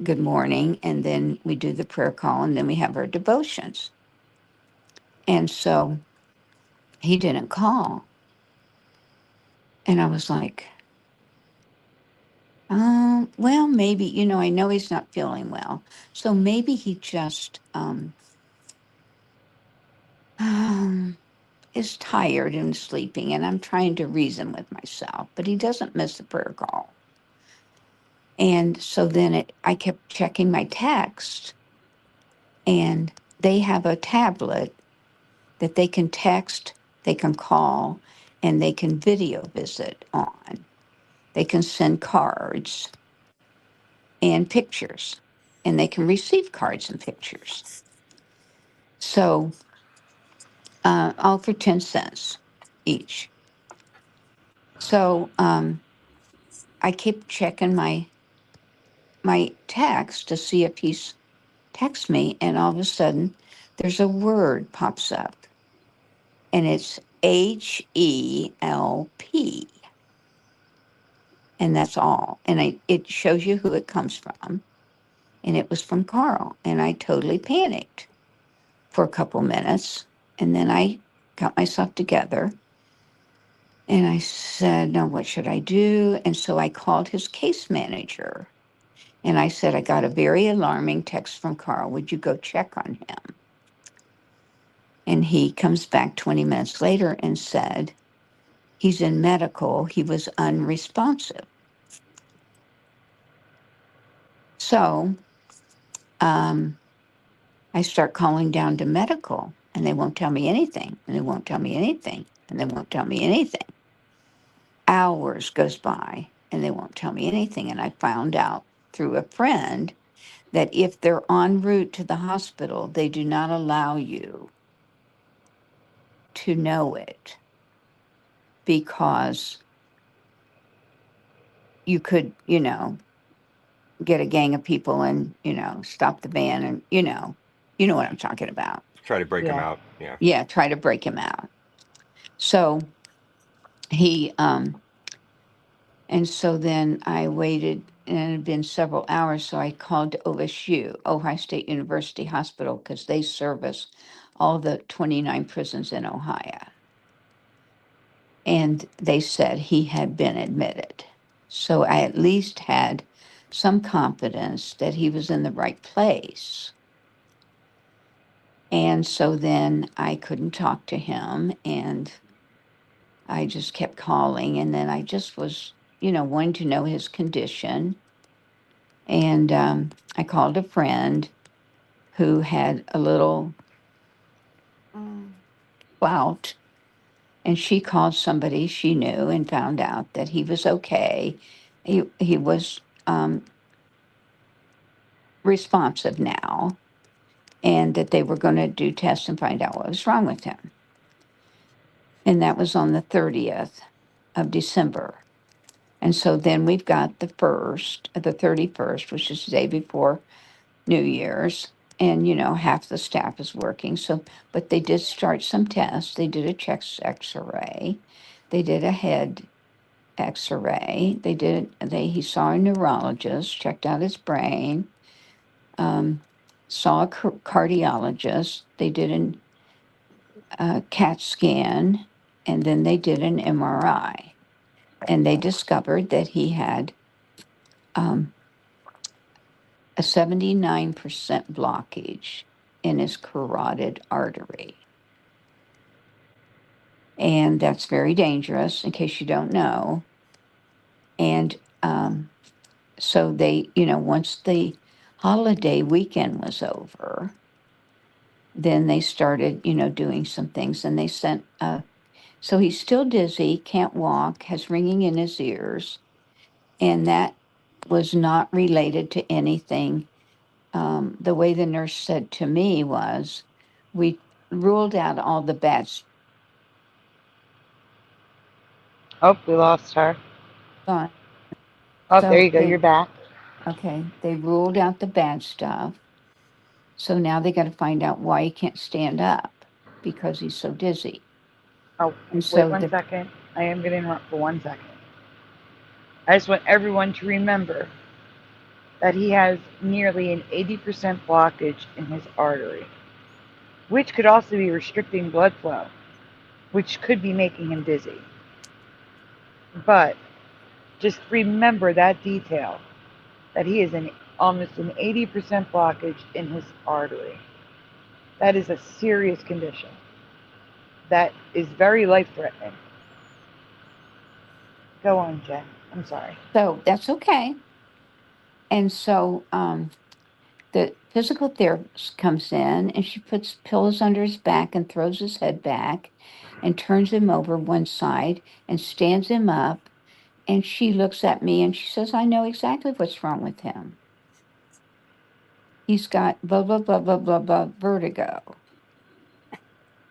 good morning, and then we do the prayer call, and then we have our devotions. And so he didn't call. And I was like, well, maybe, I know he's not feeling well. So maybe he just is tired and sleeping. And I'm trying to reason with myself, but he doesn't miss the prayer call. And so then I kept checking my text, and they have a tablet that they can text, they can call, and they can video visit on. They can send cards and pictures, and they can receive cards and pictures. So all for 10 cents each. So I keep checking my text to see if he's text me, and all of a sudden there's a word pops up, and it's HELP. And that's all. And it shows you who it comes from. And it was from Carl. And I totally panicked for a couple minutes. And then I got myself together and I said, no, what should I do? And so I called his case manager and I said, I got a very alarming text from Carl. Would you go check on him? And he comes back 20 minutes later and said, he's in medical. He was unresponsive. So I start calling down to medical and they won't tell me anything. And they won't tell me anything. And they won't tell me anything. Hours goes by and they won't tell me anything. And I found out through a friend that if they're en route to the hospital, they do not allow you to know it because you could, get a gang of people and, stop the van and, you know what I'm talking about. Try to break him Yeah. out. Yeah. Yeah, try to break him out. So he, and so then I waited and it had been several hours. So I called OSU, Ohio State University Hospital, because they service all the 29 prisons in Ohio. And they said he had been admitted. So I at least had some confidence that he was in the right place. And so then I couldn't talk to him and I just kept calling. And then I just was, wanting to know his condition. And I called a friend who had a little clout. And she called somebody she knew and found out that he was okay. He was responsive now, and that they were going to do tests and find out what was wrong with him. And that was on the 30th of December. And so then we've got the 31st, which is the day before New Year's. And, half the staff is working. So, but they did start some tests. They did a chest x-ray. They did a head x-ray. He saw a neurologist, checked out his brain, saw a cardiologist. They did a CAT scan, and then they did an MRI. And they discovered that he had a 79% blockage in his carotid artery. And that's very dangerous, in case you don't know. And so they, once the holiday weekend was over, then they started, doing some things. And they sent, so he's still dizzy, can't walk, has ringing in his ears. And that was not related to anything. The way the nurse said to me was, we ruled out all the bad Oh, we lost her. stuff. Oh, So there you go. You're back. Okay, they ruled out the bad stuff. So now they got to find out why he can't stand up because he's so dizzy. Oh, And wait so one second. I am going to interrupt for 1 second. I just want everyone to remember that he has nearly an 80% blockage in his artery, which could also be restricting blood flow, which could be making him dizzy. But just remember that detail, that he is almost an 80% blockage in his artery. That is a serious condition. That is very life-threatening. Go on, Jen. I'm sorry. So that's okay. And so the physical therapist comes in and she puts pillows under his back and throws his head back and turns him over one side and stands him up. And she looks at me and she says, I know exactly what's wrong with him. He's got blah, blah, blah, blah, blah, blah, vertigo.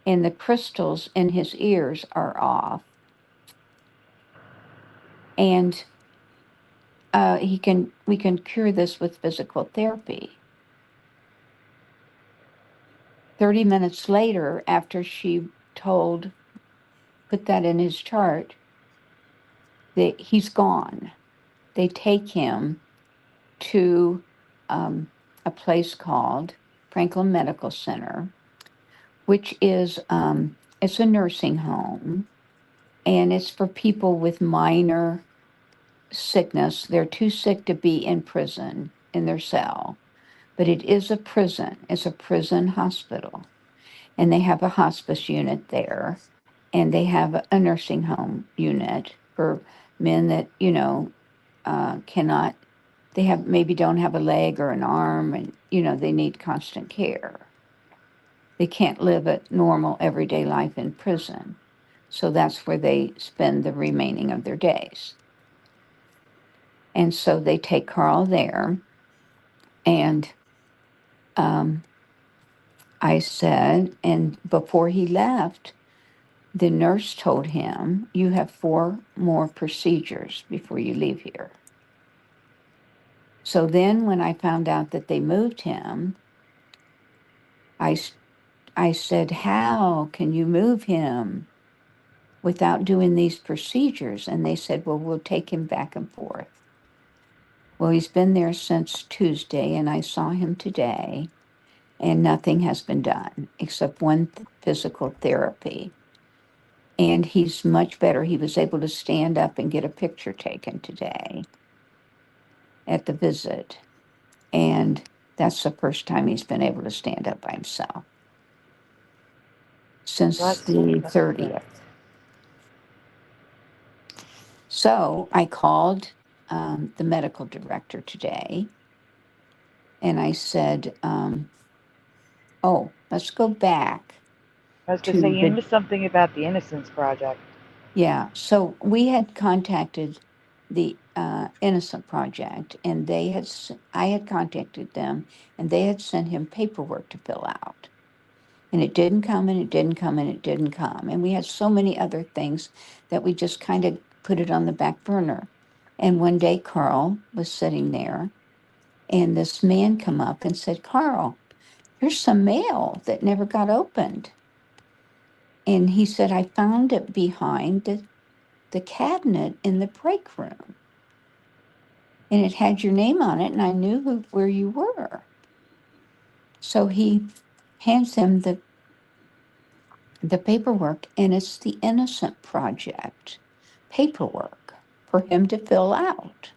And the crystals in his ears are off. And we can cure this with physical therapy. 30 minutes later, after she put that in his chart, that he's gone. They take him to a place called Franklin Medical Center, which is it's a nursing home, and it's for people with minor sickness. They're too sick to be in prison in their cell, but it is a prison. It's a prison hospital, and they have a hospice unit there, and they have a nursing home unit for men that cannot. They have maybe don't have a leg or an arm, and they need constant care. They can't live a normal everyday life in prison. So that's where they spend the remaining of their days. And so they take Carl there. And I said, and before he left, the nurse told him, "You have 4 more procedures before you leave here." So then when I found out that they moved him, I said, "How can you move him without doing these procedures?" And they said, "Well, we'll take him back and forth." Well, he's been there since Tuesday, and I saw him today, and nothing has been done except one physical therapy. And he's much better. He was able to stand up and get a picture taken today at the visit. And that's the first time he's been able to stand up by himself since the 30th. So I called the medical director today, and I said, let's go back. I was going to say, you missed something about the Innocence Project. Yeah, so we had contacted the Innocent Project, and I had contacted them, and they had sent him paperwork to fill out. And it didn't come, and it didn't come, and it didn't come. And we had so many other things that we just kind of put it on the back burner. And one day Carl was sitting there, and this man come up and said, "Carl, here's some mail that never got opened." And he said, "I found it behind the cabinet in the break room. And it had your name on it, and I knew where you were." So he hands him the paperwork, and it's the Innocent Project paperwork for him to fill out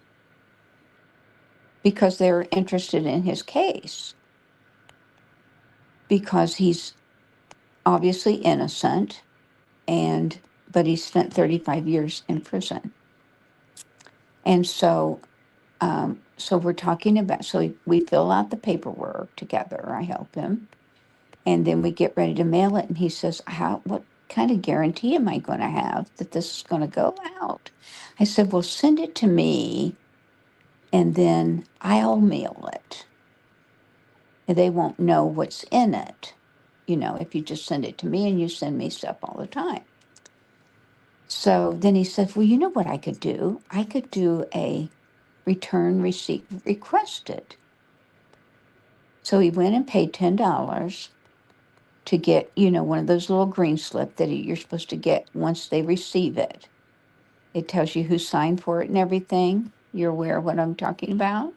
because they're interested in his case, because he's obviously innocent, but he spent 35 years in prison. And so we're talking about, so we fill out the paperwork together. I help him. And then we get ready to mail it. And he says, what kind of guarantee am I going to have that this is going to go out? I said, "Well, send it to me, and then I'll mail it. And they won't know what's in it, if you just send it to me, and you send me stuff all the time." So then he said, "Well, you know what I could do? I could do a return receipt requested." So he went and paid $10 to get, one of those little green slip that you're supposed to get once they receive it. It tells you who signed for it and everything. You're aware of what I'm talking about?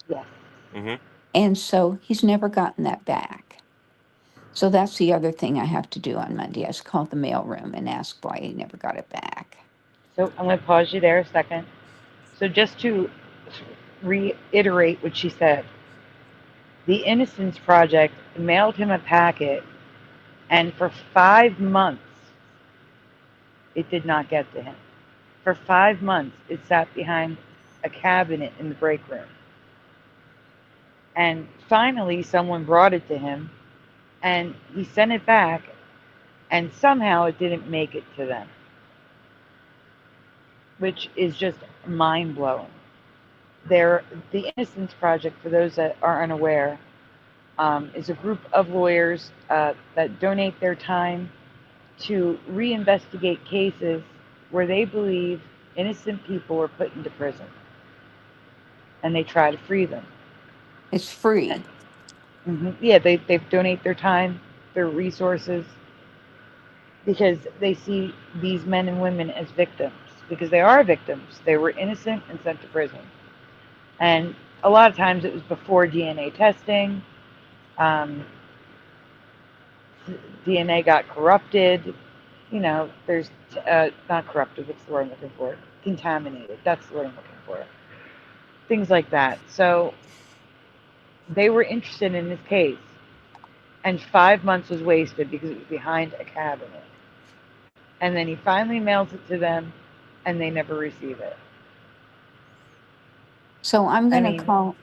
Yes. Mm-hmm. And so he's never gotten that back. So that's the other thing I have to do on Monday. I call the mailroom and ask why he never got it back. So I'm going to pause you there a second. So just to reiterate what she said, the Innocence Project mailed him a packet, and for 5 months, it did not get to him. For 5 months, it sat behind a cabinet in the break room. And finally, someone brought it to him, and he sent it back, and somehow it didn't make it to them, which is just mind-blowing. The Innocence Project, for those that are unaware, is a group of lawyers that donate their time to reinvestigate cases where they believe innocent people were put into prison, and they try to free them. It's free. Yeah, they donate their time, their resources, because they see these men and women as victims, because they are victims. They were innocent and sent to prison. And a lot of times it was before DNA testing. DNA got corrupted. You know, there's not corrupted. What's the word I'm looking for? Contaminated. That's the word I'm looking for. Things like that. So they were interested in his case, and 5 months was wasted because it was behind a cabinet. And then he finally mails it to them, and they never receive it. So I'm I gonna mean, call,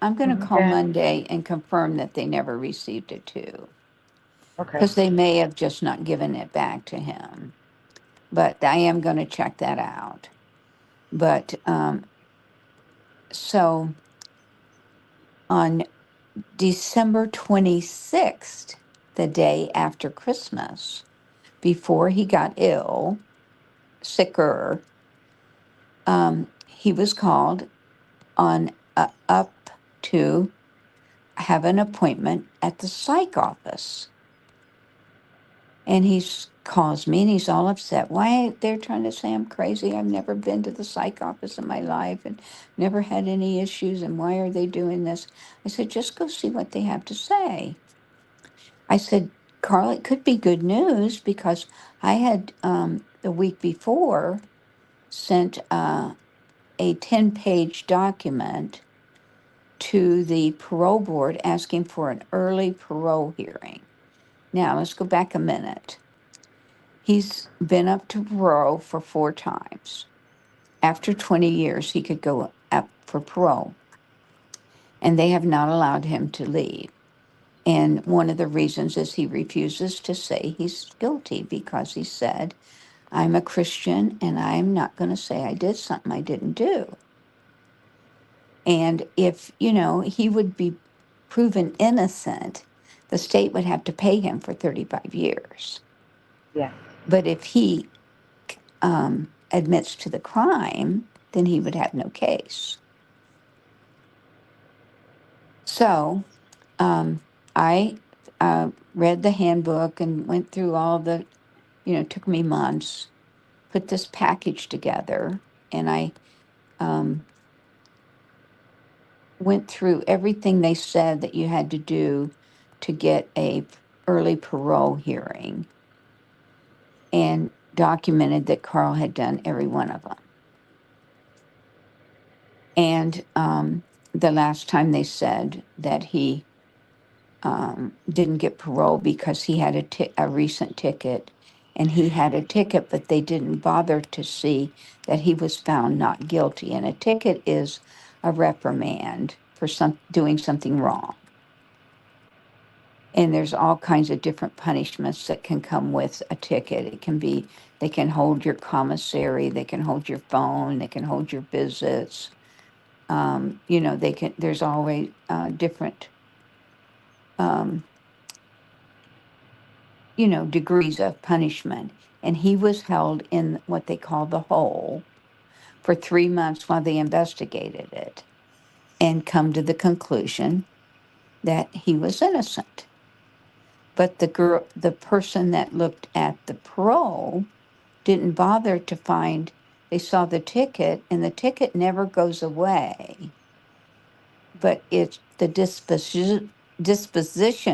I'm gonna go call ahead. Monday and confirm that they never received it too. Okay. Because they may have just not given it back to him. But I am gonna check that out. But, so on December 26th, the day after Christmas, before he got ill, sicker, he was called on up to have an appointment at the psych office. And he calls me and he's all upset. Why they're trying to say I'm crazy. I've never been to the psych office in my life and never had any issues. And why are they doing this? I said, just go see what they have to say. I said, Carl, it could be good news because I had the week before sent a 10-page document to the parole board asking for an early parole hearing. Now, let's go back a minute. He's been up to parole for 4 times. After 20 years, he could go up for parole. And they have not allowed him to leave. And one of the reasons is he refuses to say he's guilty because he said, I'm a Christian and I'm not going to say I did something I didn't do. And if, he would be proven innocent, the state would have to pay him for 35 years. Yeah. But if he admits to the crime, then he would have no case. So I read the handbook and went through all the, it took me months, put this package together, and I went through everything they said that you had to do to get a early parole hearing and documented that Carl had done every one of them. And the last time they said that he didn't get parole because he had a recent ticket, and he had a ticket, but they didn't bother to see that he was found not guilty. And a ticket is a reprimand for doing something wrong. And there's all kinds of different punishments that can come with a ticket. It can be, they can hold your commissary, they can hold your phone, they can hold your visits. There's always different, degrees of punishment. And he was held in what they call the hole for 3 months while they investigated it and come to the conclusion that he was innocent. But the person that looked at the parole didn't bother to find, they saw the ticket and the ticket never goes away, but it's the disposition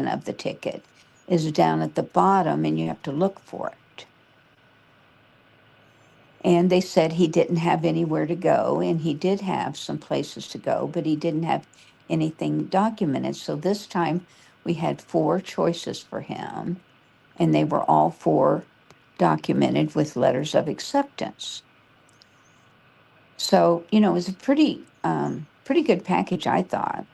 of the ticket is down at the bottom and you have to look for it. And they said he didn't have anywhere to go, and he did have some places to go, but he didn't have anything documented. So this time we had 4 choices for him, and they were all 4 documented with letters of acceptance. So, it was a pretty good package, I thought.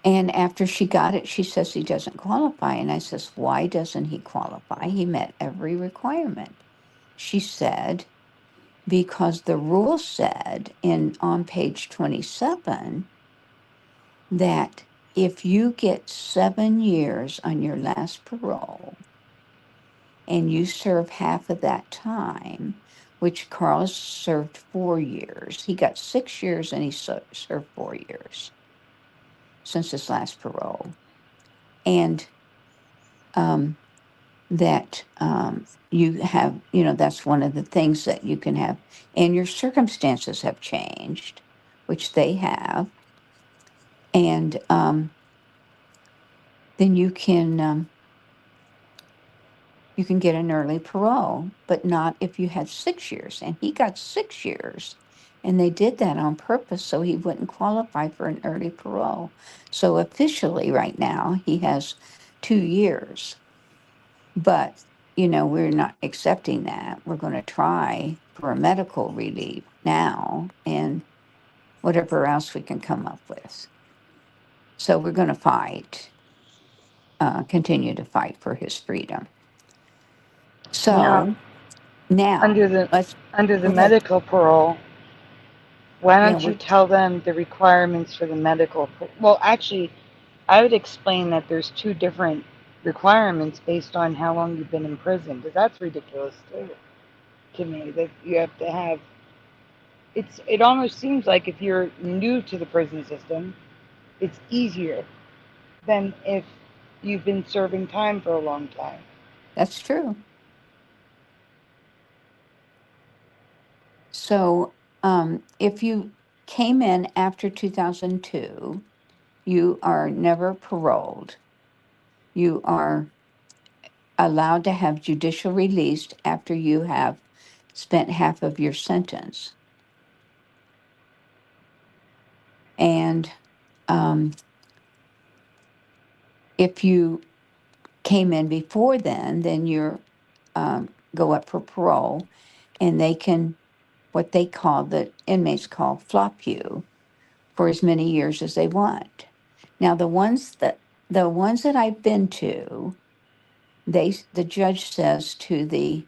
And after she got it, she says he doesn't qualify. And I says, why doesn't he qualify? He met every requirement. She said, because the rule said on page 27 that if you get 7 years on your last parole and you serve half of that time, which Carl served 4 years. He got 6 years and he served 4 years since his last parole. And that you have, that's one of the things that you can have, and your circumstances have changed, which they have. And then you can you can get an early parole, but not if you had 6 years. And he got 6 years. And they did that on purpose so he wouldn't qualify for an early parole. So officially, right now, he has 2 years. But, we're not accepting that. We're going to try for a medical relief now and whatever else we can come up with. So we're going to fight, continue to fight for his freedom. Now, So now, under the let's under the go ahead. medical parole, why Yeah, don't you tell them the requirements for the medical? Well, actually, I would explain that there's two different requirements based on how long you've been in prison, because that's ridiculous too to me. That you have to have. It almost seems like if you're new to the prison system, it's easier than if you've been serving time for a long time. that's true. So, if you came in after 2002, you are never paroled. You are allowed to have judicial release after you have spent half of your sentence. And if you came in before then you're go up for parole, and they can, what they call, the inmates call, flop you for as many years as they want. Now, the ones that I've been to, the judge says to the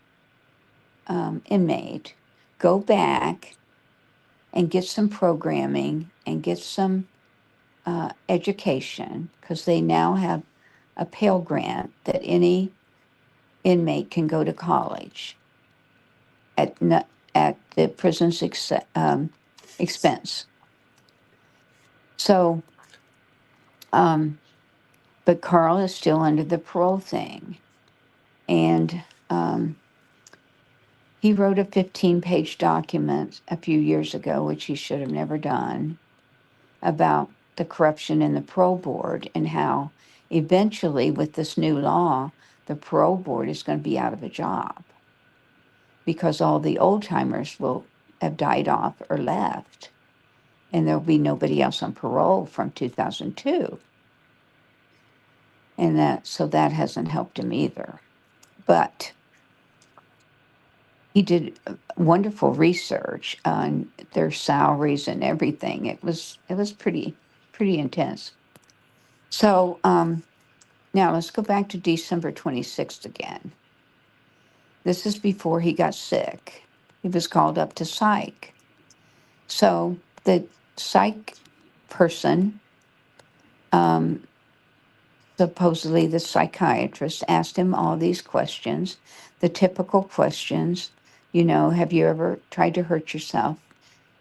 inmate, go back and get some programming and get some education, because they now have a Pell Grant that any inmate can go to college at the prison's expense. So, but Carl is still under the parole thing, and he wrote a 15-page document a few years ago, which he should have never done, about the corruption in the parole board and how eventually, with this new law, the parole board is going to be out of a job because all the old timers will have died off or left, and there'll be nobody else on parole from 2002. And that hasn't helped him either. But he did wonderful research on their salaries and everything. It was pretty intense. So now let's go back to December 26th again. This is before he got sick. He was called up to psych. So the psych person, supposedly the psychiatrist, asked him all these questions, the typical questions. Have you ever tried to hurt yourself?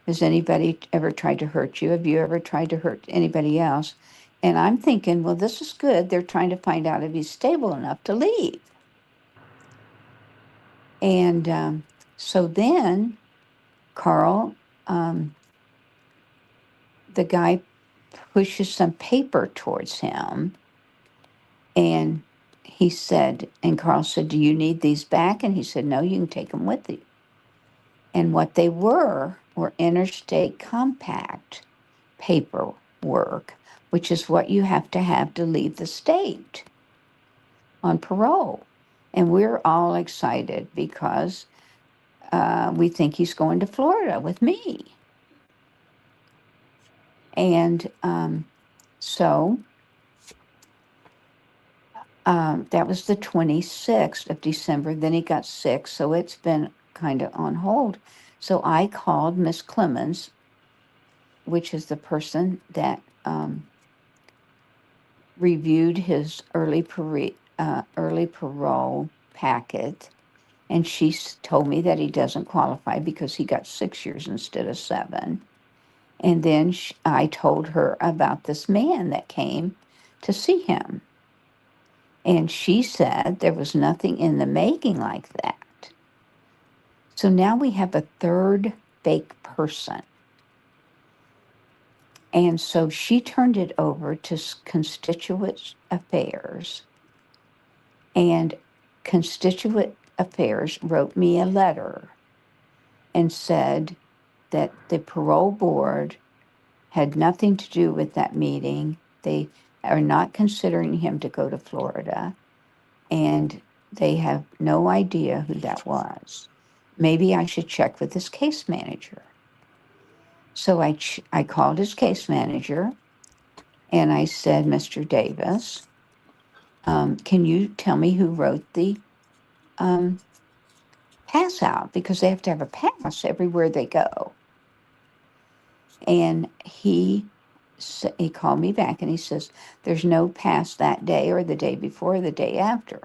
Has anybody ever tried to hurt you? Have you ever tried to hurt anybody else? And I'm thinking, well, this is good. They're trying to find out if he's stable enough to leave. And so then Carl, the guy pushes some paper towards him, and Carl said, do you need these back? And he said, no, you can take them with you. And what they were interstate compact paperwork, which is what you have to leave the state on parole. And we're all excited because we think he's going to Florida with me. And so that was the 26th of December. Then he got sick, so it's been kind of on hold. So I called Miss Clemens, which is the person that reviewed his early parole packet, and she told me that he doesn't qualify because he got 6 years instead of 7. And then I told her about this man that came to see him. And she said there was nothing in the making like that. So now we have a third fake person. And so she turned it over to Constituent Affairs. And Constituent Affairs wrote me a letter and said that the parole board had nothing to do with that meeting. They are not considering him to go to Florida, and they have no idea who that was. Maybe I should check with his case manager. So I called his case manager and I said, Mr. Davis, can you tell me who wrote the pass out? Because they have to have a pass everywhere they go. And he called me back and he says, there's no pass that day or the day before or the day after.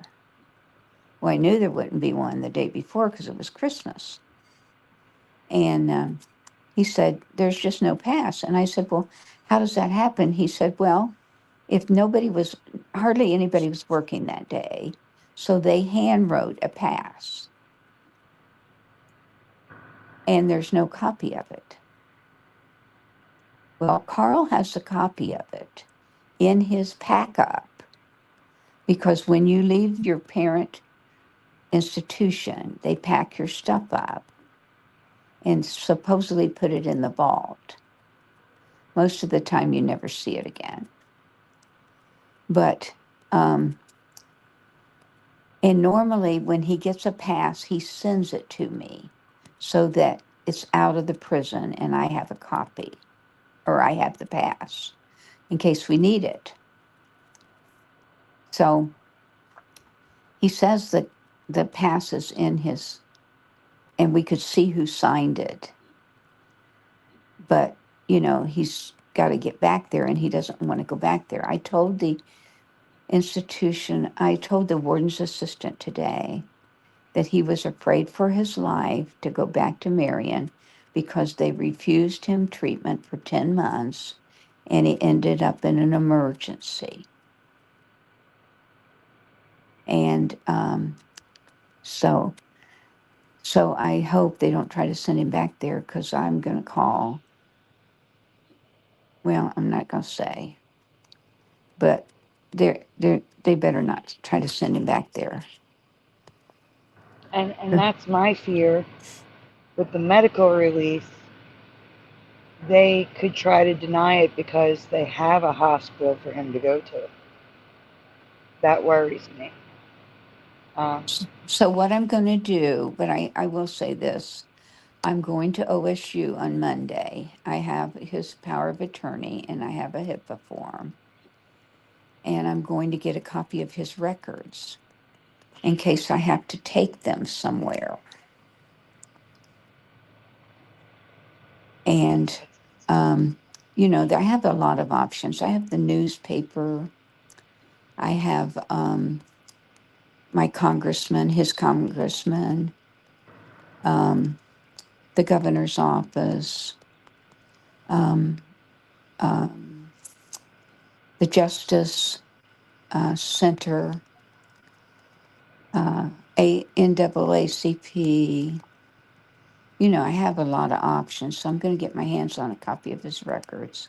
Well, I knew there wouldn't be one the day before because it was Christmas. And he said, there's just no pass. And I said, well, how does that happen? He said, well, if hardly anybody was working that day, so they hand wrote a pass. And there's no copy of it. Well, Carl has a copy of it in his pack up, because when you leave your parent institution, they pack your stuff up and supposedly put it in the vault. Most of the time you never see it again. But, and normally when he gets a pass, he sends it to me so that it's out of the prison and I have a copy, or I have the pass in case we need it. So he says that the pass is in his, and we could see who signed it. But, he's got to get back there and he doesn't want to go back there. I told the warden's assistant today that he was afraid for his life to go back to Marion because they refused him treatment for 10 months and he ended up in an emergency. And so I hope they don't try to send him back there, because I'm going to call. Well, I'm not going to say, but they better not try to send him back there. And that's my fear with the medical release. They could try to deny it because they have a hospital for him to go to. That worries me. So what I'm going to do, but I will say this, I'm going to OSU on Monday. I have his power of attorney and I have a HIPAA form. And I'm going to get a copy of his records in case I have to take them somewhere. And, I have a lot of options. I have the newspaper. I have my congressman, his congressman, the governor's office, the Justice Center, NAACP. I have a lot of options, so I'm going to get my hands on a copy of his records.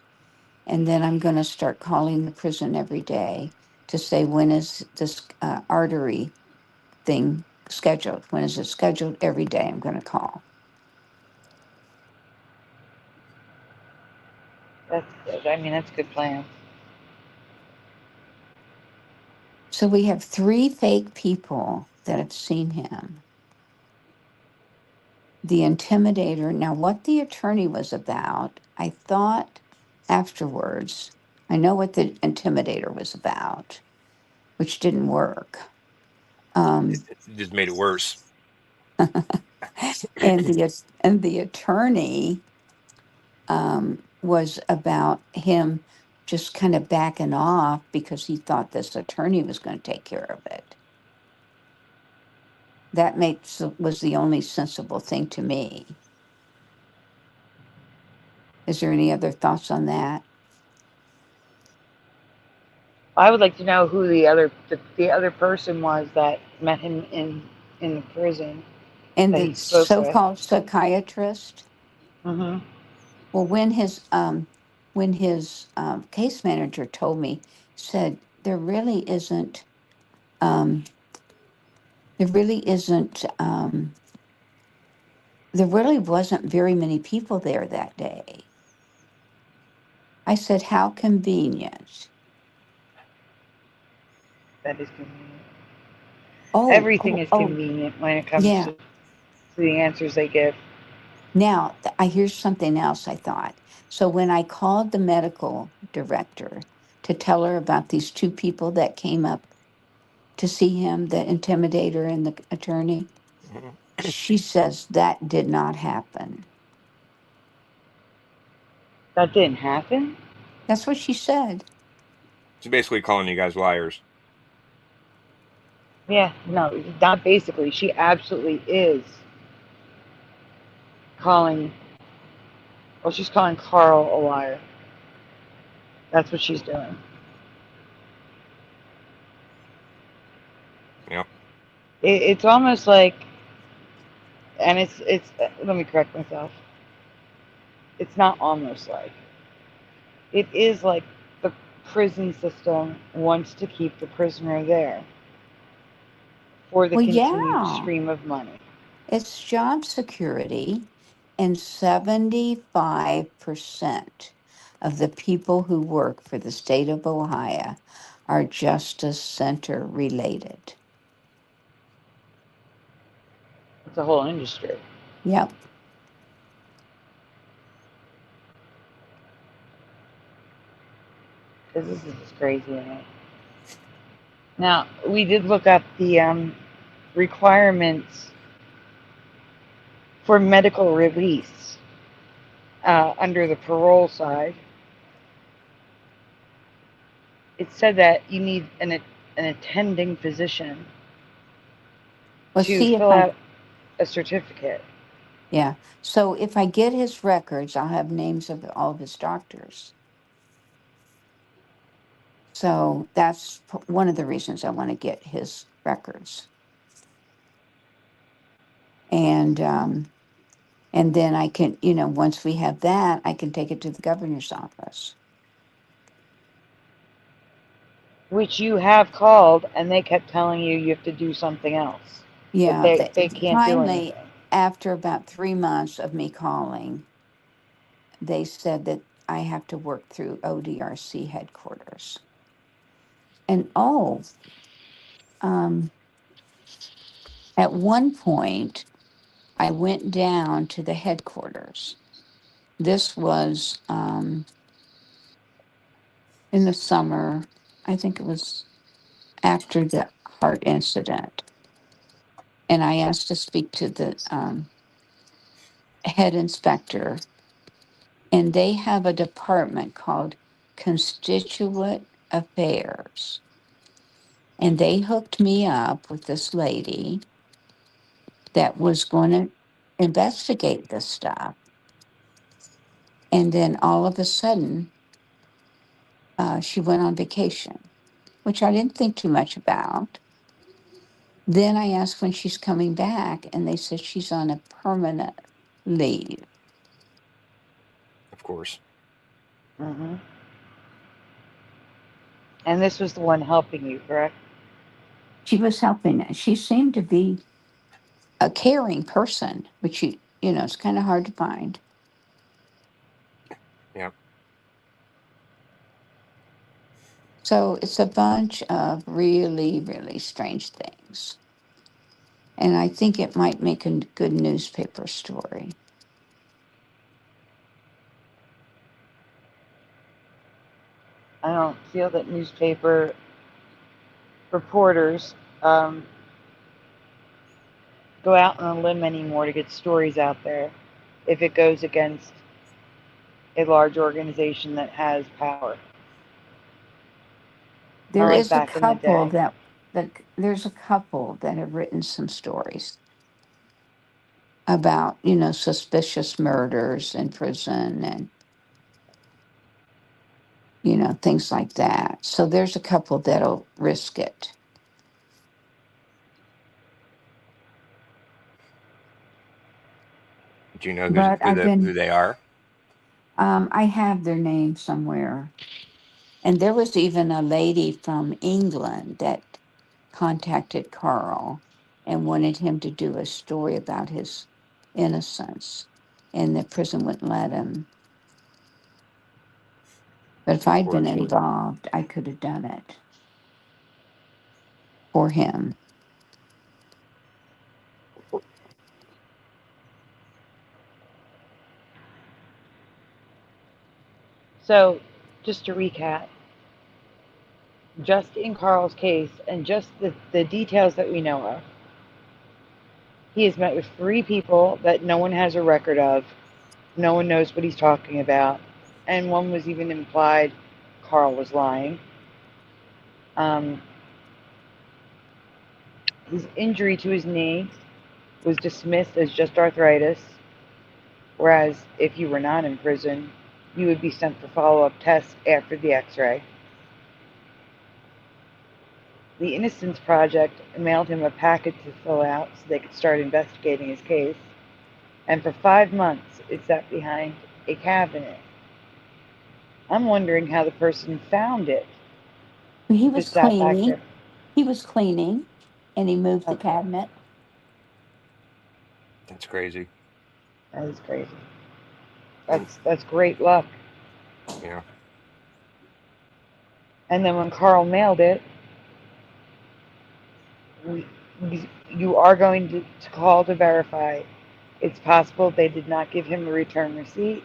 And then I'm going to start calling the prison every day to say, when is this artery thing scheduled? When is it scheduled? Every day I'm going to call. That's good. That's a good plan. So we have 3 fake people that have seen him. The intimidator. Now, what the attorney was about, I thought afterwards, I know what the intimidator was about, which didn't work. It just made it worse. And the attorney was about him just kind of backing off because he thought this attorney was going to take care of it. That was the only sensible thing to me. Is there any other thoughts on that? I would like to know who the other person was that met him in the prison. And that the he spoke so-called psychiatrist. Mm-hmm. Well, when his case manager told me, said there really isn't there really isn't, there really wasn't very many people there that day. I said, how convenient. That is convenient. Oh, Everything is oh, convenient when it comes yeah. to the answers they give. Now, I here's something else I thought. So when I called the medical director to tell her about these two people that came up to see him, the intimidator and the attorney, Mhm. she says that did not happen. That didn't happen? That's what she said. She's basically calling you guys liars. Yeah, no, not basically. She absolutely is calling, well, she's calling Carl a liar. That's what she's doing. Yep. It's almost like, and it's, let me correct myself. It's not almost like. It is like the prison system wants to keep the prisoner there for the Well, continued yeah, stream of money. it's job security, and 75% of the people who work for the state of Ohio are Justice Center related. It's a whole industry. Yep. This is just crazy to me. Now, we did look up the requirements for medical release under the parole side. It said that you need an attending physician Well, to see if fill I, out a certificate. yeah. So if I get his records, I'll have names of all of his doctors. So that's one of the reasons I want to get his records. And then I can, once we have that, I can take it to the governor's office. Which you have called, and they kept telling you you have to do something else. That Yeah, they can't do finally, anything. after about 3 months of me calling, they said that I have to work through ODRC headquarters. And um, at one point, I went down to the headquarters. This was in the summer. I think it was after the heart incident. And I asked to speak to the head inspector, and they have a department called Constituent Affairs. And they hooked me up with this lady that was going to investigate this stuff. And then all of a sudden, she went on vacation, which I didn't think too much about. Then I asked when she's coming back, and they said she's on a permanent leave. Of course. Mm-hmm. And this was the one helping you, correct? She was helping us. She seemed to be a caring person, which it's kind of hard to find. Yeah. So it's a bunch of really, really strange things. And I think it might make a good newspaper story. I don't feel that newspaper reporters go out on a limb anymore to get stories out there if it goes against a large organization that has power. Not There like is a back in the couple day. that there's a couple that have written some stories about, suspicious murders in prison and, things like that. So there's a couple that'll risk it. Do you know But I've who been, they are? I have their name somewhere. And there was even a lady from England that contacted Carl. and wanted him to do a story about his innocence, and the prison wouldn't let him. But if I'd been Unfortunately. involved, I could have done it for him. So, just to recap, just in Carl's case and just the details that we know of, he has met with 3 people that no one has a record of. No one knows what he's talking about. And one was even implied Carl was lying. His injury to his knee was dismissed as just arthritis, whereas if you were not in prison, you would be sent for follow-up tests after the x-ray. The Innocence Project mailed him a packet to fill out so they could start investigating his case. And for 5 months, it sat behind a cabinet. I'm wondering how the person found it. He If was it sat back cleaning. there. He was cleaning, and he moved the Okay. cabinet. That's crazy. That is crazy. That's great luck. Yeah. And then when Carl mailed it, you are going to call to verify. It's possible they did not give him a return receipt,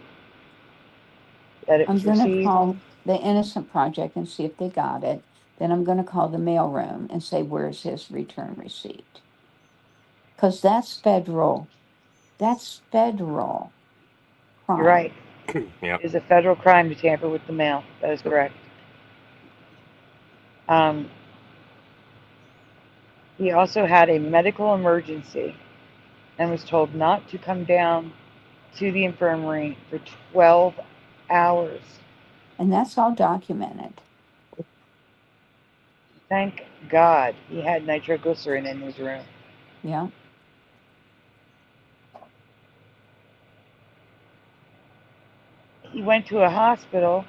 that it I'm was going to received. call the Innocent Project and see if they got it. Then I'm going to call the mailroom and say, where's his return receipt? Because that's federal. That's federal crime. You're right. Yeah. It is a federal crime to tamper with the mail. That is correct. He also had a medical emergency and was told not to come down to the infirmary for 12 hours. And that's all documented. Thank God he had nitroglycerin in his room. Yeah. He went to a hospital,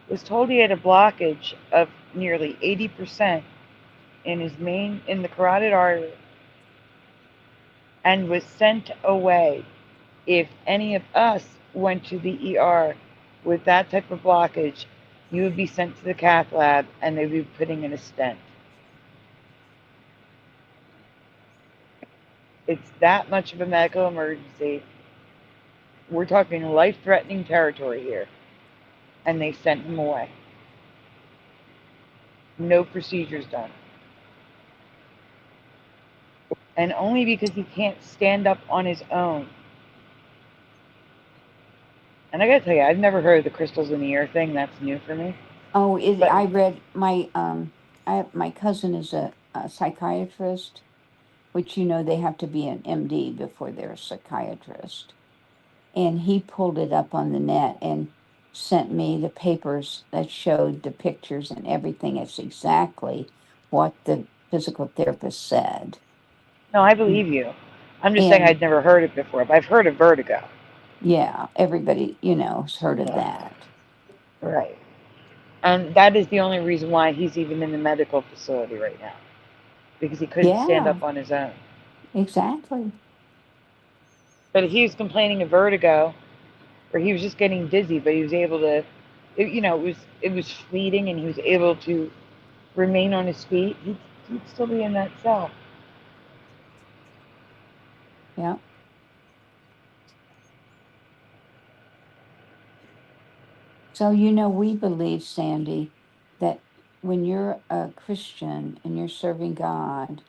was told he had a blockage of nearly 80% in the carotid artery, and was sent away. If any of us went to the ER with that type of blockage, you would be sent to the cath lab and they'd be putting in a stent. It's that much of a medical emergency. We're talking life-threatening territory here. And they sent him away. No procedures done. And only because he can't stand up on his own. And I gotta tell you, I've never heard of the crystals in the ear thing. That's new for me. Oh, But I read my my cousin is a psychiatrist, which they have to be an MD before they're a psychiatrist. And he pulled it up on the net and sent me the papers that showed the pictures and everything. It's exactly what the physical therapist said. no, I believe you. I'm just saying And I'd never heard it before, but I've heard of vertigo. yeah, everybody, has heard of Yeah. that. Right. And that is the only reason why he's even in the medical facility right now. Because he couldn't stand Yeah, up on his own. exactly. But he was complaining of vertigo, or he was just getting dizzy, but he was able to, it was fleeting and he was able to remain on his feet. He'd still be in that cell. Yeah. So, we believe, Sandy, that when you're a Christian and you're serving God,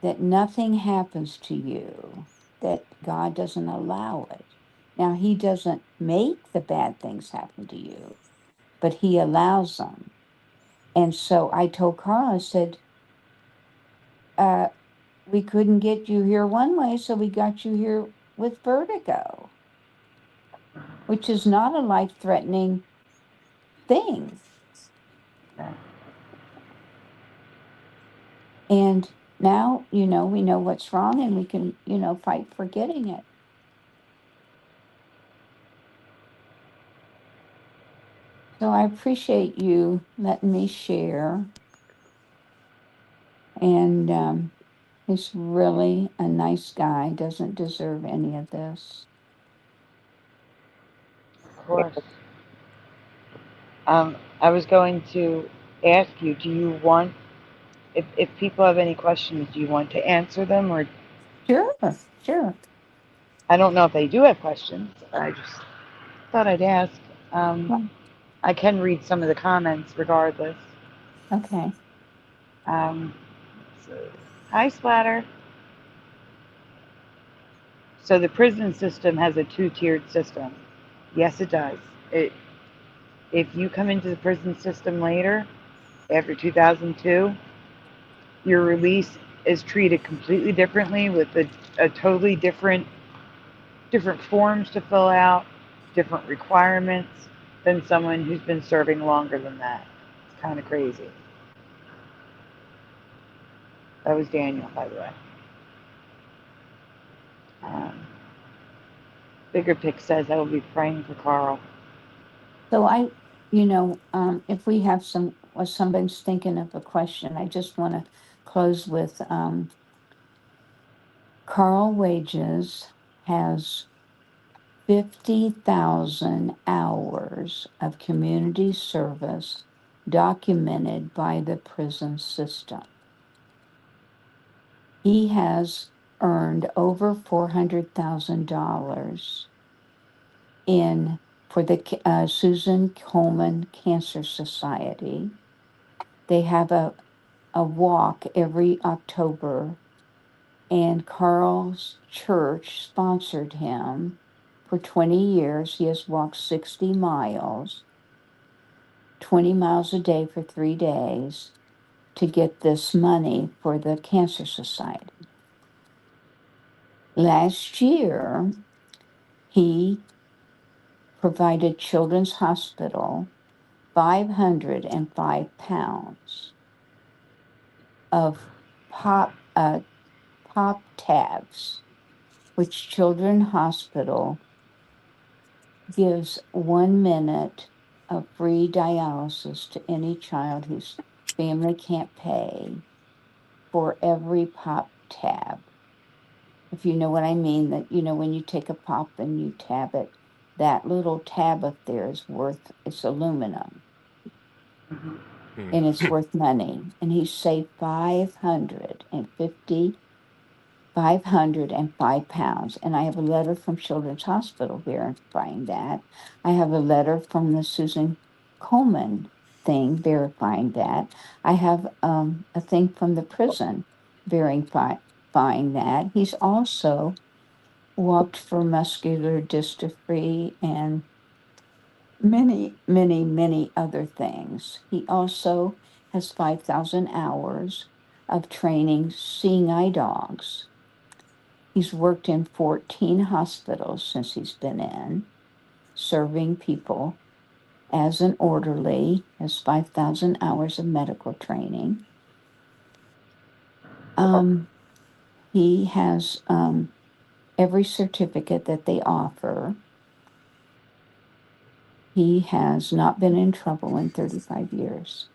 that nothing happens to you, that God doesn't allow it. Now, He doesn't make the bad things happen to you, but He allows them. And so I told Carl, I said, we couldn't get you here one way, so we got you here with vertigo, which is not a life threatening thing. And now, we know what's wrong and we can, fight for getting it. So I appreciate you letting me share. And He's really a nice guy, doesn't deserve any of this. Of course. I was going to ask you, do you want, if people have any questions, do you want to answer them? Or Sure, sure. I don't know if they do have questions. I just thought I'd ask. Well, I can read some of the comments regardless. okay. So, hi, Splatter. So the prison system has a two-tiered system. Yes, it does. If you come into the prison system later, after 2002, your release is treated completely differently with a totally different forms to fill out, different requirements than someone who's been serving longer than that. It's kind of crazy. That was Daniel, by the way. Bigger Pick says I will be praying for Carl. So if we have or somebody's thinking of a question, I just want to close with Carl Wages has 50,000 hours of community service documented by the prison system. He has earned over $400,000 for the Susan Komen Cancer Society. They have a walk every October, and Carl's church sponsored him. For 20 years, he has walked 60 miles, 20 miles a day for 3 days to get this money for the Cancer Society. Last year, he provided Children's Hospital 505 pounds of pop tabs, which Children's Hospital gives 1 minute of free dialysis to any child whose family can't pay for every pop tab. If you know what I mean, that when you take a pop and you tab it, that little tab up there is it's aluminum. Mm-hmm. And it's worth money. And he saved 505 pounds. And I have a letter from Children's Hospital verifying that. I have a letter from the Susan Komen thing verifying that. I have a thing from the prison verifying that. He's also walked for muscular dystrophy and many, many, many other things. He also has 5,000 hours of training seeing eye dogs. He's worked in 14 hospitals since he's been in, serving people as an orderly, has 5,000 hours of medical training. He has every certificate that they offer. He has not been in trouble in 35 years.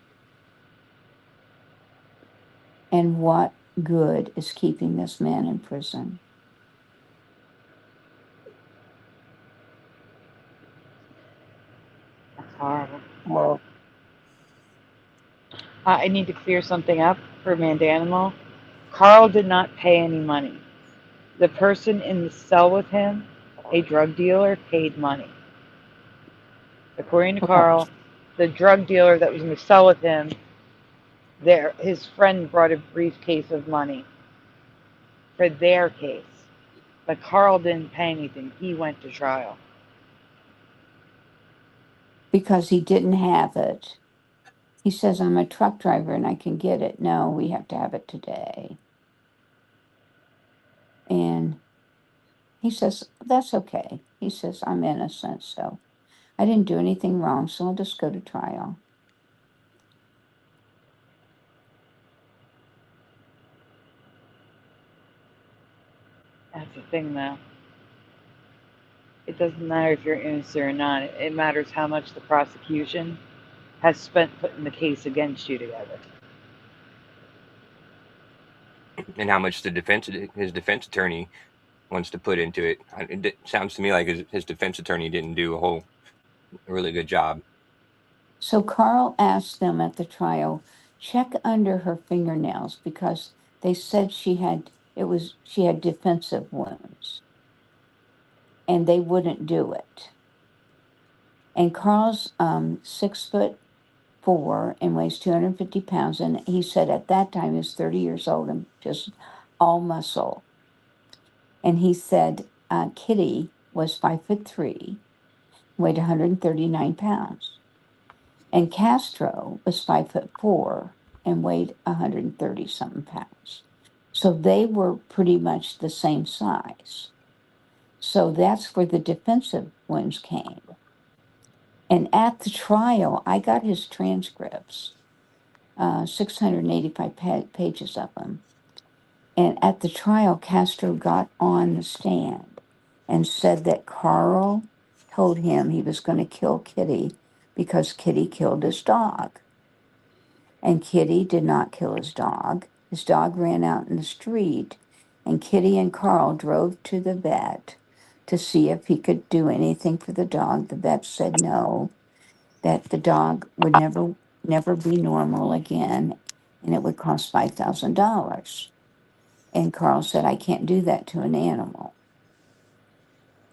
And what good is keeping this man in prison? That's horrible. Well, I need to clear something up for Mandanimal. Carl did not pay any money. The person in the cell with him, a drug dealer, paid money. According to Carl, the drug dealer that was in the cell with him, his friend brought a briefcase of money for their case. But Carl didn't pay anything. He went to trial. Because he didn't have it. He says, I'm a truck driver and I can get it. No, we have to have it today. And he says, that's okay. He says, I'm innocent, so I didn't do anything wrong, so I'll just go to trial. That's the thing, though. It doesn't matter if you're innocent or not. It matters how much the prosecution has spent putting the case against you together. and how much his defense attorney wants to put into it. It sounds to me like his defense attorney didn't do a really good job. So Carl asked them at the trial, check under her fingernails because they said she had defensive wounds, and they wouldn't do it. And Carl's 6'4" and weighs 250 pounds, and he said at that time he was 30 years old and just all muscle. And he said Kitty was 5'3", weighed 139 pounds. And Castro was 5'4" and weighed 130-something pounds. So they were pretty much the same size. So that's where the defensive wounds came. And at the trial, I got his transcripts, 685 pages of them. And at the trial, Castro got on the stand and said that Carl told him he was going to kill Kitty because Kitty killed his dog. And Kitty did not kill his dog. His dog ran out in the street, and Kitty and Carl drove to the vet to see if he could do anything for the dog. The vet said no, that the dog would never be normal again, and it would cost $5,000. And Carl said, I can't do that to an animal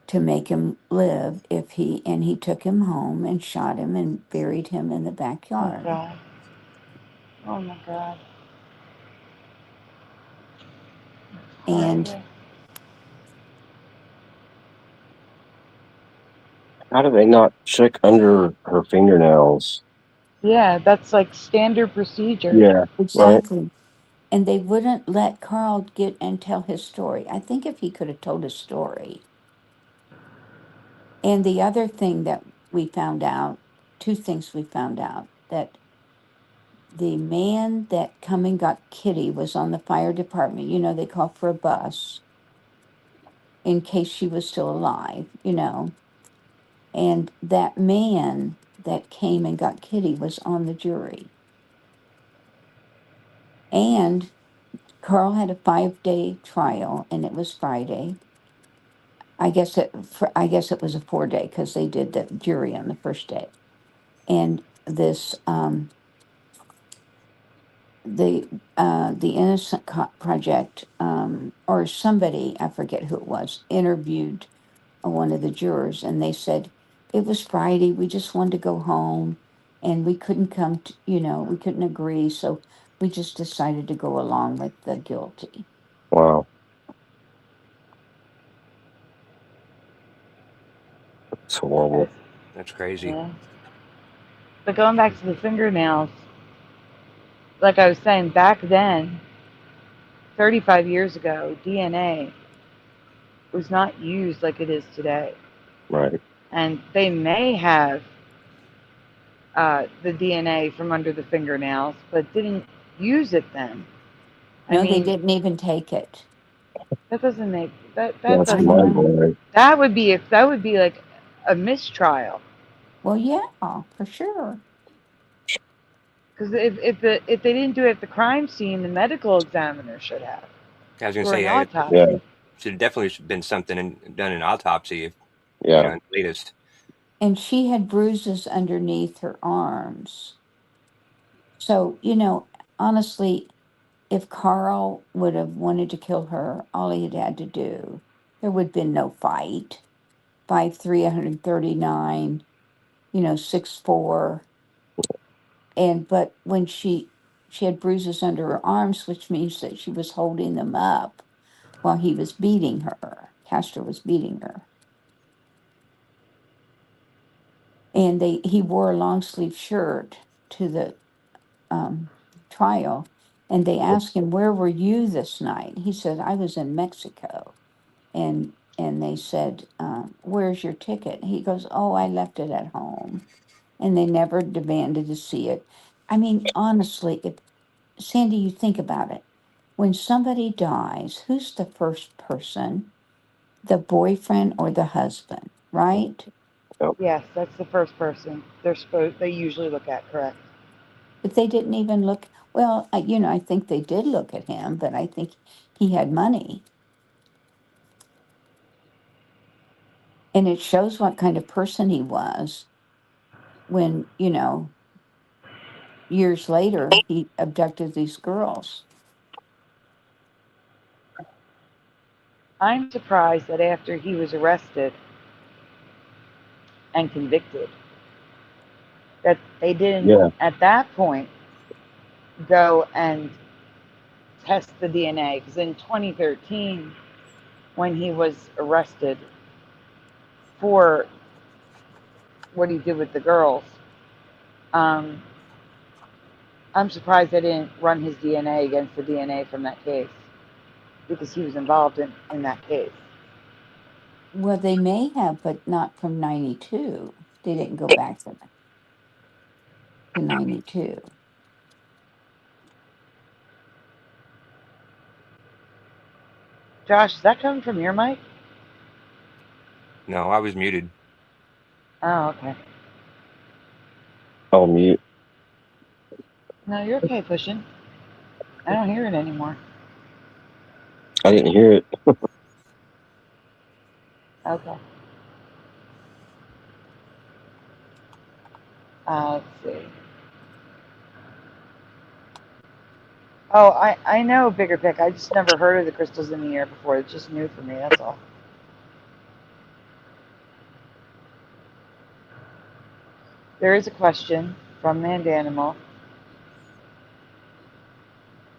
to make him live and he took him home and shot him and buried him in the backyard. Oh, God. Oh, my God. And Horrible. How do they not check under her fingernails? Yeah, that's like standard procedure. Yeah, exactly. Right. And they wouldn't let Carl get and tell his story. I think if he could have told his story. And the other thing that we found out, two things we found out, that the man that come and got Kitty was on the fire department. You know, they called for a bus in case she was still alive, you know. And that man that came and got Kitty was on the jury. And Carl had a 5-day trial, and it was Friday. I guess it was a 4-day because they did the jury on the first day. And this the Innocent Project or somebody, I forget who it was, interviewed one of the jurors, and they said it was Friday. We just wanted to go home, and we couldn't come to, we couldn't agree, so we just decided to go along with the guilty. wow. It's horrible. That's crazy. Yeah. But going back to the fingernails, like I was saying, back then, 35 years ago, DNA was not used like it is today. Right. And they may have the DNA from under the fingernails, but didn't use it then. No, they didn't even take it. That doesn't make that That's doesn't. mind-blowing. That would be like a mistrial. Well, yeah, for sure. Because if they didn't do it at the crime scene, the medical examiner should have. I was going to Or say, an autopsy. Yeah. should have definitely been something done an autopsy. Yeah. Latest. And she had bruises underneath her arms. So, honestly, if Carl would have wanted to kill her, all he had to do, there would have been no fight. 5'3", 139, 6'4". But when she had bruises under her arms, which means that she was holding them up while he was beating her. Castro was beating her. And he wore a long sleeve shirt to the trial, and they asked him, where were you this night? He said, I was in Mexico. And they said, where's your ticket? He goes, oh, I left it at home. And they never demanded to see it. I mean, honestly, Sandy, you think about it. When somebody dies, who's the first person? The boyfriend or the husband, right? Yes, that's the first person they usually look at, correct? But they didn't even look, well, I think they did look at him, but I think he had money. And it shows what kind of person he was when, years later, he abducted these girls. I'm surprised that after he was arrested and convicted, that they didn't, Yeah. at that point, go and test the DNA. Because in 2013, when he was arrested for what he did with the girls, I'm surprised they didn't run his DNA against the DNA from that case, because he was involved in that case. Well, they may have, but not from 92. They didn't go back to 92. Josh, is that coming from your mic? No, I was muted. Oh, okay. Oh, mute. No, you're okay, pushing. I don't hear it anymore. I didn't hear it. Okay. Let's see. Oh, I know Bigger Pick. I just never heard of the crystals in the air before. It's just new for me, that's all. There is a question from Mandanimal.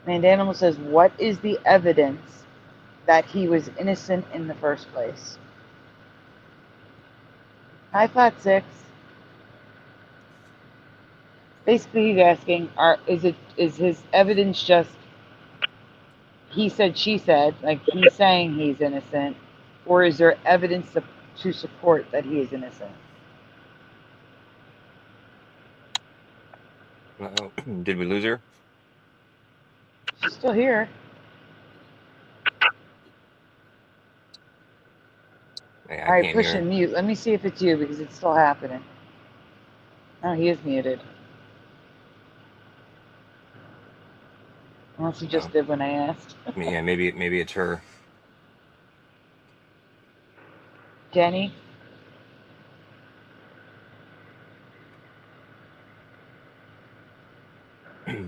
Mandanimal says, what is the evidence that he was innocent in the first place? Hi, Flat 6. Basically, he's asking, is his evidence just he said, she said, like he's saying he's innocent, or is there evidence to support that he is innocent? Uh-oh. Did we lose her? She's still here. Yeah, All right, can't push hear her. and mute. Let me see if it's you, because it's still happening. Oh, he is muted. Unless he just did when I asked. Yeah, maybe it's her. Jenny?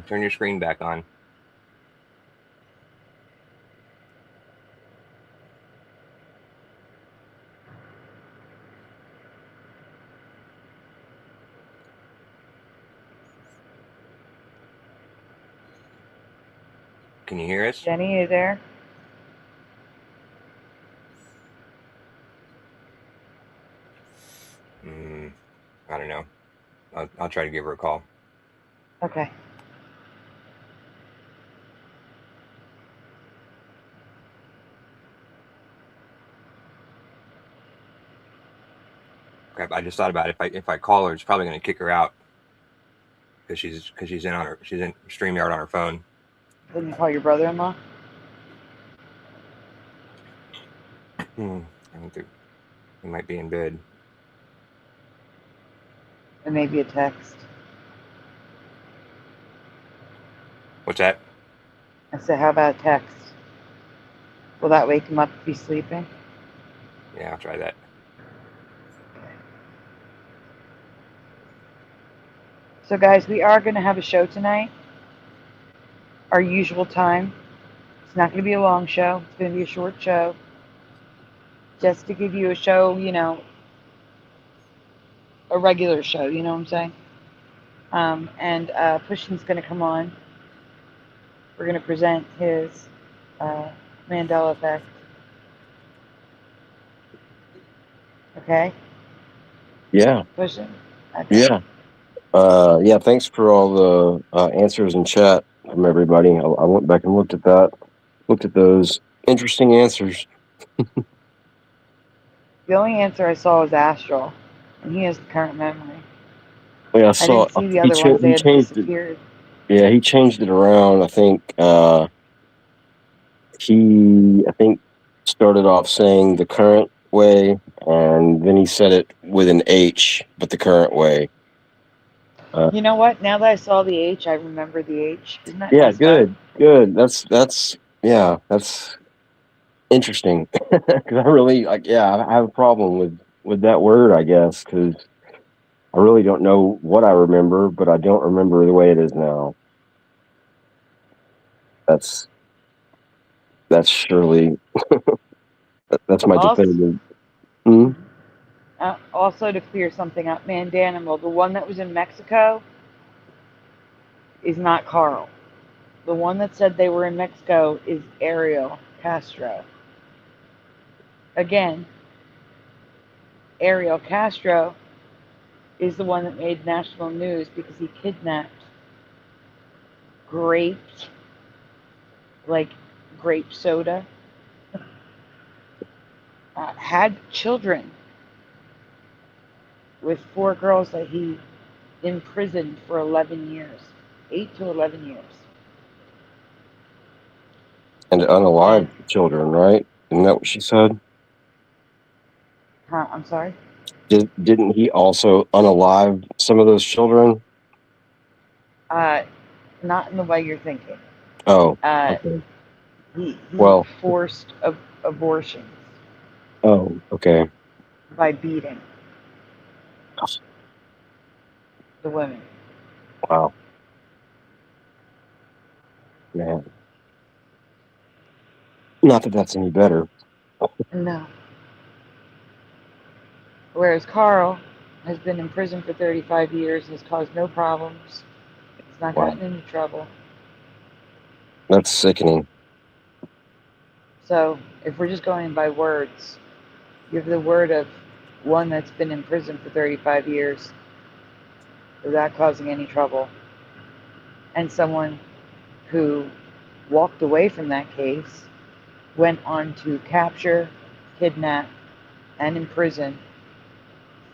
Turn your screen back on. Can you hear us? Jenny, are you there? I don't know. I'll try to give her a call. Okay. Crap, I just thought about it. If I call her, it's probably going to kick her out because she's in Streamyard on her phone. Didn't you call your brother-in-law? I think he might be in bed. It may be a text. What's that? I said, how about a text? Will that wake him up if he's sleeping? Yeah, I'll try that. So guys, we are going to have a show tonight. Our usual time. It's not going to be a long show. It's going to be a short show. Just to give you a show, a regular show, you know what I'm saying? And Pushkin's going to come on. We're going to present his Mandela effect. Okay? Yeah. Pushkin? Okay. Yeah. Yeah, thanks for all the answers in chat from everybody. I went back and looked at those interesting answers. The only answer I saw was astral, and he has the current memory. Yeah, I didn't see the other ones. They had disappeared. Yeah, he changed it around. I think he started off saying the current way, and then he said it with an H, but the current way. You know what? Now that I saw the H, I remember the H. Isn't that Yeah, messed up? good. That's interesting. Because I really I have a problem with that word, I guess, because I really don't know what I remember, but I don't remember the way it is now. That's surely that's my Also, definitive. Hmm? also to clear something up, man, Danimal, the one that was in Mexico is not Carl. The one that said they were in Mexico is Ariel Castro. Again, Ariel Castro is the one that made national news because he kidnapped, graped, like grape soda, had children with 4 girls that he imprisoned for 11 years, 8 to 11 years. And unalive children, right? Isn't that what she said? I'm sorry? Didn't he also unalive some of those children? Not in the way you're thinking. Oh, Uh, okay. he Well, forced abortions oh, okay. by beating the women. Wow, man. Not that that's any better. No. Whereas Carl has been in prison for 35 years, has caused no problems, has not Wow, gotten into trouble. that's sickening. So if we're just going by words, you have the word of one that's been in prison for 35 years without causing any trouble, and someone who walked away from that case, went on to capture, kidnap, and imprison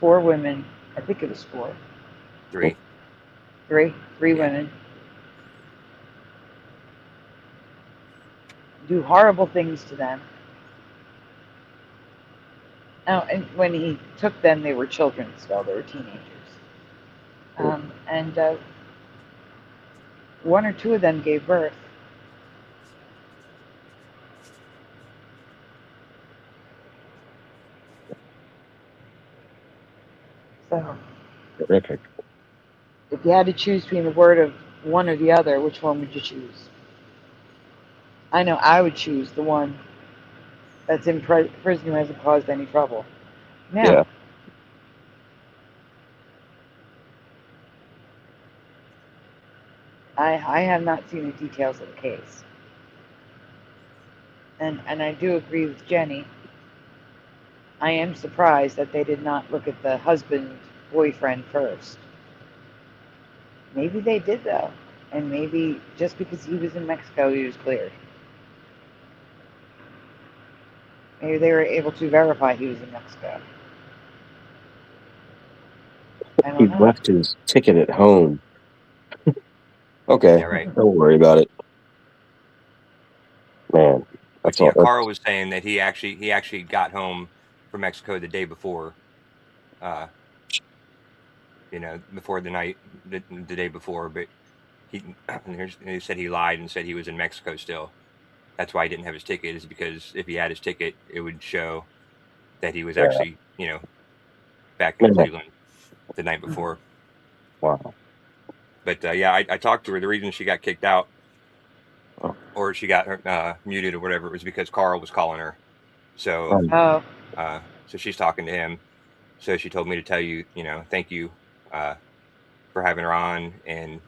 4 women. I think it was 4. 3. 3 Yeah. women. Do horrible things to them. Oh, and when he took them, they were children still. They were teenagers. And 1 or 2 of them gave birth. So Terrific. if you had to choose between the word of one or the other, which one would you choose? I know I would choose the one that's in prison who hasn't caused any trouble. Now, Yeah. I have not seen the details of the case. And I do agree with Jenny. I am surprised that they did not look at the husband, boyfriend first. Maybe they did, though. And maybe just because he was in Mexico, he was cleared. Maybe they were able to verify he was in Mexico. I He don't know. left his ticket at home. Okay, Yeah, right. don't worry about it, man. But That's all. Carl was saying that he actually got home from Mexico the day before, before the night, the day before. But he said he lied and said he was in Mexico still. That's why he didn't have his ticket, is because if he had his ticket, it would show that he was actually, back in Man, Cleveland the night before. wow. But I talked to her. The reason she got kicked out, Oh. or she got muted or whatever, was because Carl was calling her. So, Oh, so she's talking to him. So she told me to tell you, thank you for having her on, and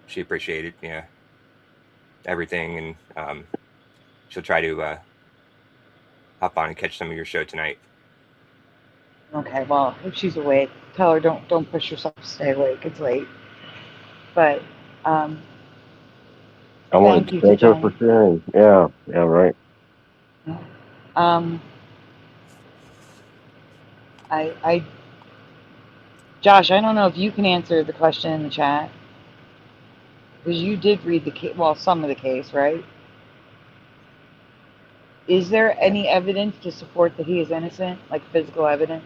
she appreciated, everything, and she'll try to hop on and catch some of your show tonight. okay. Well, if she's awake, tell her don't push yourself to stay awake. It's late. But I wanted thank to you to thank her for Jenny. sharing. Yeah, right. I Josh, I don't know if you can answer the question in the chat because you did read the case. Well, some of the case, right? Is there any evidence to support that he is innocent, like physical evidence?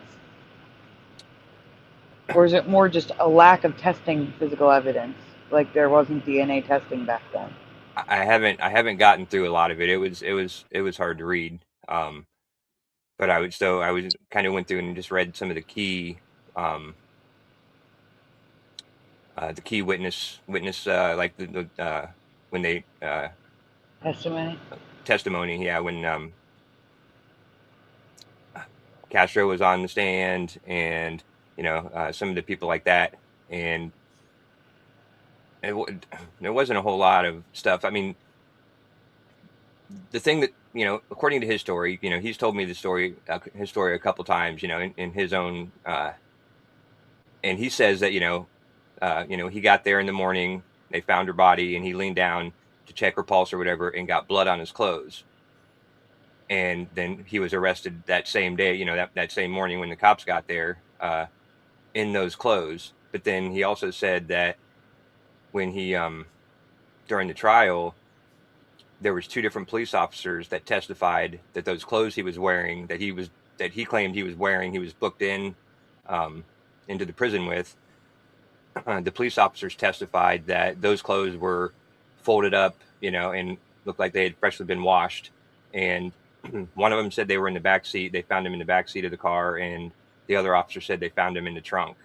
Or is it more just a lack of testing physical evidence? Like there wasn't DNA testing back then. I haven't gotten through a lot of it. It was hard to read. But I was kind of went through and just read some of the key witness like the when they testimony, yeah, when Castro was on the stand, and some of the people like that, and there wasn't a whole lot of stuff. I mean, the thing that according to his story, he's told me his story a couple times, in his own, and he says that he got there in the morning, they found her body, and he leaned down to check her pulse or whatever, and got blood on his clothes. And then he was arrested that same day, that same morning when the cops got there, in those clothes. But then he also said that when he, during the trial, there was 2 different police officers that testified that those clothes he was wearing, that he claimed he was wearing, he was booked in, into the prison with. The police officers testified that those clothes were folded up, and looked like they had freshly been washed. And one of them said they were in the back seat. They found him in the back seat of the car, and the other officer said they found him in the trunk.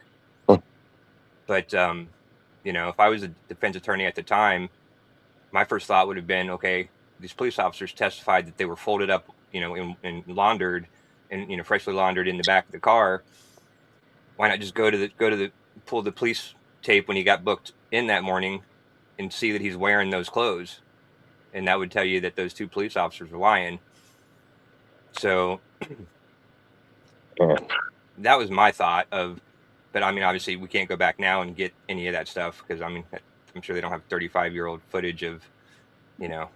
But if I was a defense attorney at the time, my first thought would have been, okay, these police officers testified that they were folded up, and laundered, and freshly laundered in the back of the car. Why not just go to the pull the police tape when he got booked in that morning, and see that he's wearing those clothes, and that would tell you that those 2 police officers were lying. So that was my thought of. But I mean, obviously, we can't go back now and get any of that stuff, because I mean, I'm sure they don't have 35-year-old footage of, the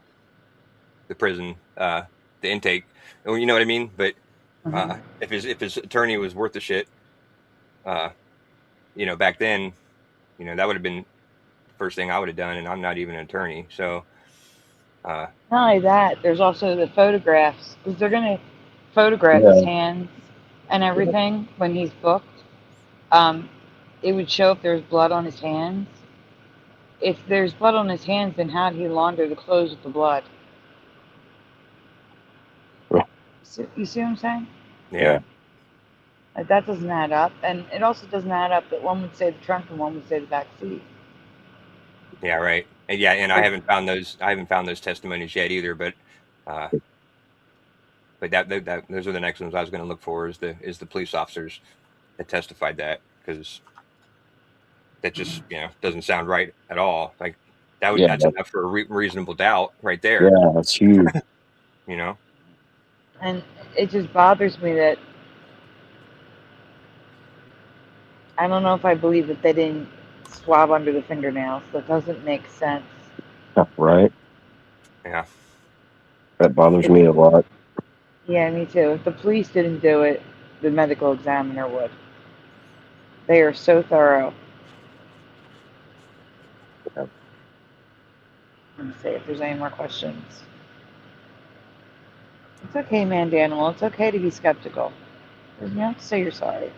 prison, the intake. You know what I mean? But if his attorney was worth the shit, back then, that would have been the first thing I would have done, and I'm not even an attorney. So not only that, there's also the photographs, because they're going to photograph his hands and everything when he's booked. It would show if there's blood on his hands. If there's blood on his hands, then how did he launder the clothes with the blood? You see what I'm saying? Yeah. Like, that doesn't add up. And it also doesn't add up that one would say the trunk and one would say the back seat. Yeah, right. And yeah, and I haven't found those testimonies yet either, but that those are the next ones I was going to look for, is the police officers that testified that, because that just doesn't sound right at all. Like that's enough for a reasonable doubt right there. Yeah, that's huge. And it just bothers me that I don't know if I believe that they didn't swab under the fingernails. That doesn't make sense. Right. Yeah. That bothers me a lot. Yeah, me too. If the police didn't do it, the medical examiner would. They are so thorough. Let me see if there's any more questions. It's okay, man, Daniel. It's okay to be skeptical. You don't have to say you're sorry.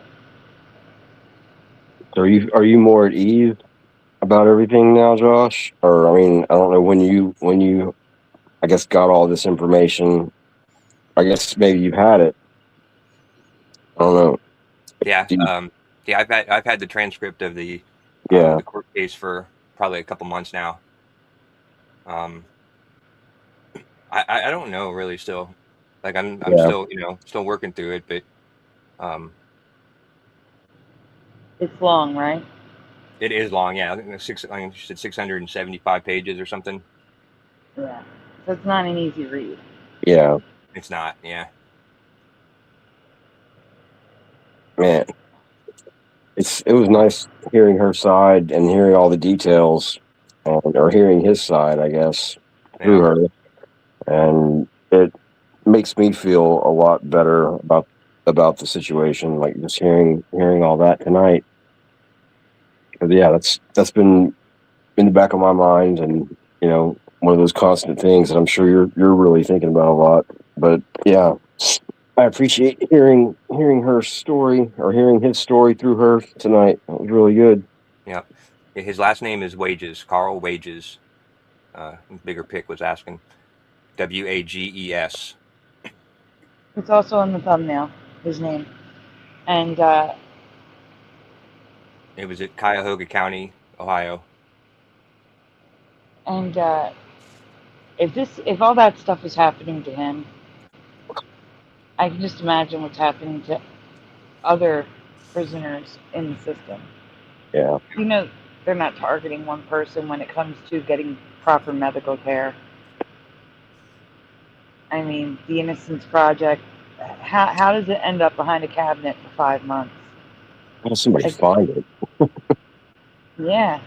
So are you more at ease about everything now, Josh? Or I mean, I don't know when you I guess got all this information. I guess maybe you've had it. I don't know. Yeah. I've had the transcript of the court case for probably a couple months now. I don't know really still. Like I'm still still working through it, but it's long, right? It is long, yeah. I think you said 675 pages or something. Yeah. So it's not an easy read. Yeah. It's not, yeah. Man. It was nice hearing her side and hearing all the details, or hearing his side, I guess, through her. And it makes me feel a lot better about the situation, like just hearing all that tonight. But yeah, that's been in the back of my mind, and one of those constant things that I'm sure you're really thinking about a lot. But yeah, I appreciate hearing her story, or hearing his story through her tonight. That was really good. Yeah. His last name is Wages, Carl Wages. Bigger Pick was asking. Wages. It's also on the thumbnail, his name. And It was at Cuyahoga County, Ohio. and if all that stuff is happening to him, I can just imagine what's happening to other prisoners in the system. Yeah. You know, they're not targeting one person when it comes to getting proper medical care. I mean, the Innocence Project, how does it end up behind a cabinet for 5 months? How does somebody Like, find it? yeah,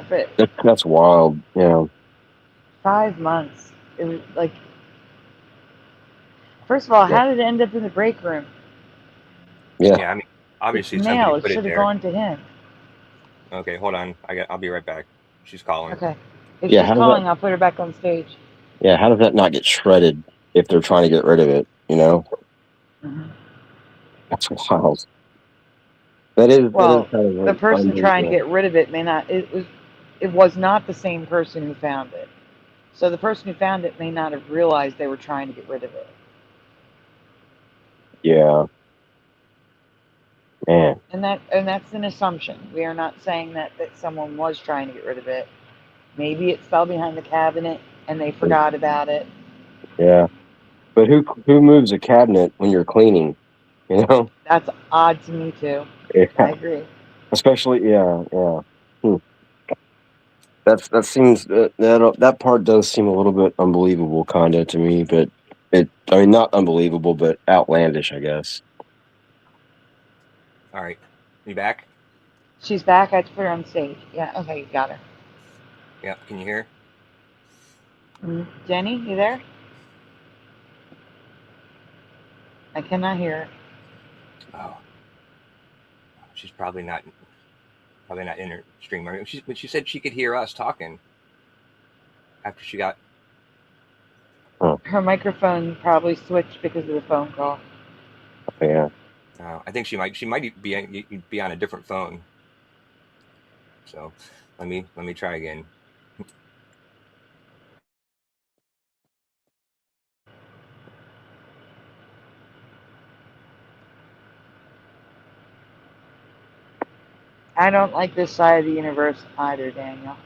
but That's wild. Yeah. 5 months. It was like, first of all, Yeah. how did it end up in the break room? Yeah. Yeah, I mean, obviously It's somebody mail. It put it should have there. gone to him. Okay, hold on. I'll be right back. She's calling. Okay. If Yeah, she's how does calling, I'll put her back on stage. Yeah, how does that not get shredded if they're trying to get rid of it? You know, Mhm. that's wild. That is Well, kind of the person trying to unusual. get rid of it may not. It was not the same person who found it. So the person who found it may not have realized they were trying to get rid of it. Yeah, man. And that's an assumption. We are not saying that someone was trying to get rid of it. Maybe it fell behind the cabinet and they forgot about it. Yeah, but who moves a cabinet when you're cleaning? You know? That's odd to me too. Yeah, I agree. especially yeah. Hmm. That seems that part does seem a little bit unbelievable, kinda to me. But I mean, not unbelievable, but outlandish, I guess. All right. You back? She's back. I put her on stage. Yeah. Okay. You got her. Yeah. Can you hear? Jenny, you there? I cannot hear her. Oh, she's probably not in her stream. But she said she could hear us talking after she got. Her microphone probably switched because of the phone call. Yeah. I think she might be on a different phone. So let me try again. I don't like this side of the universe either, Daniel.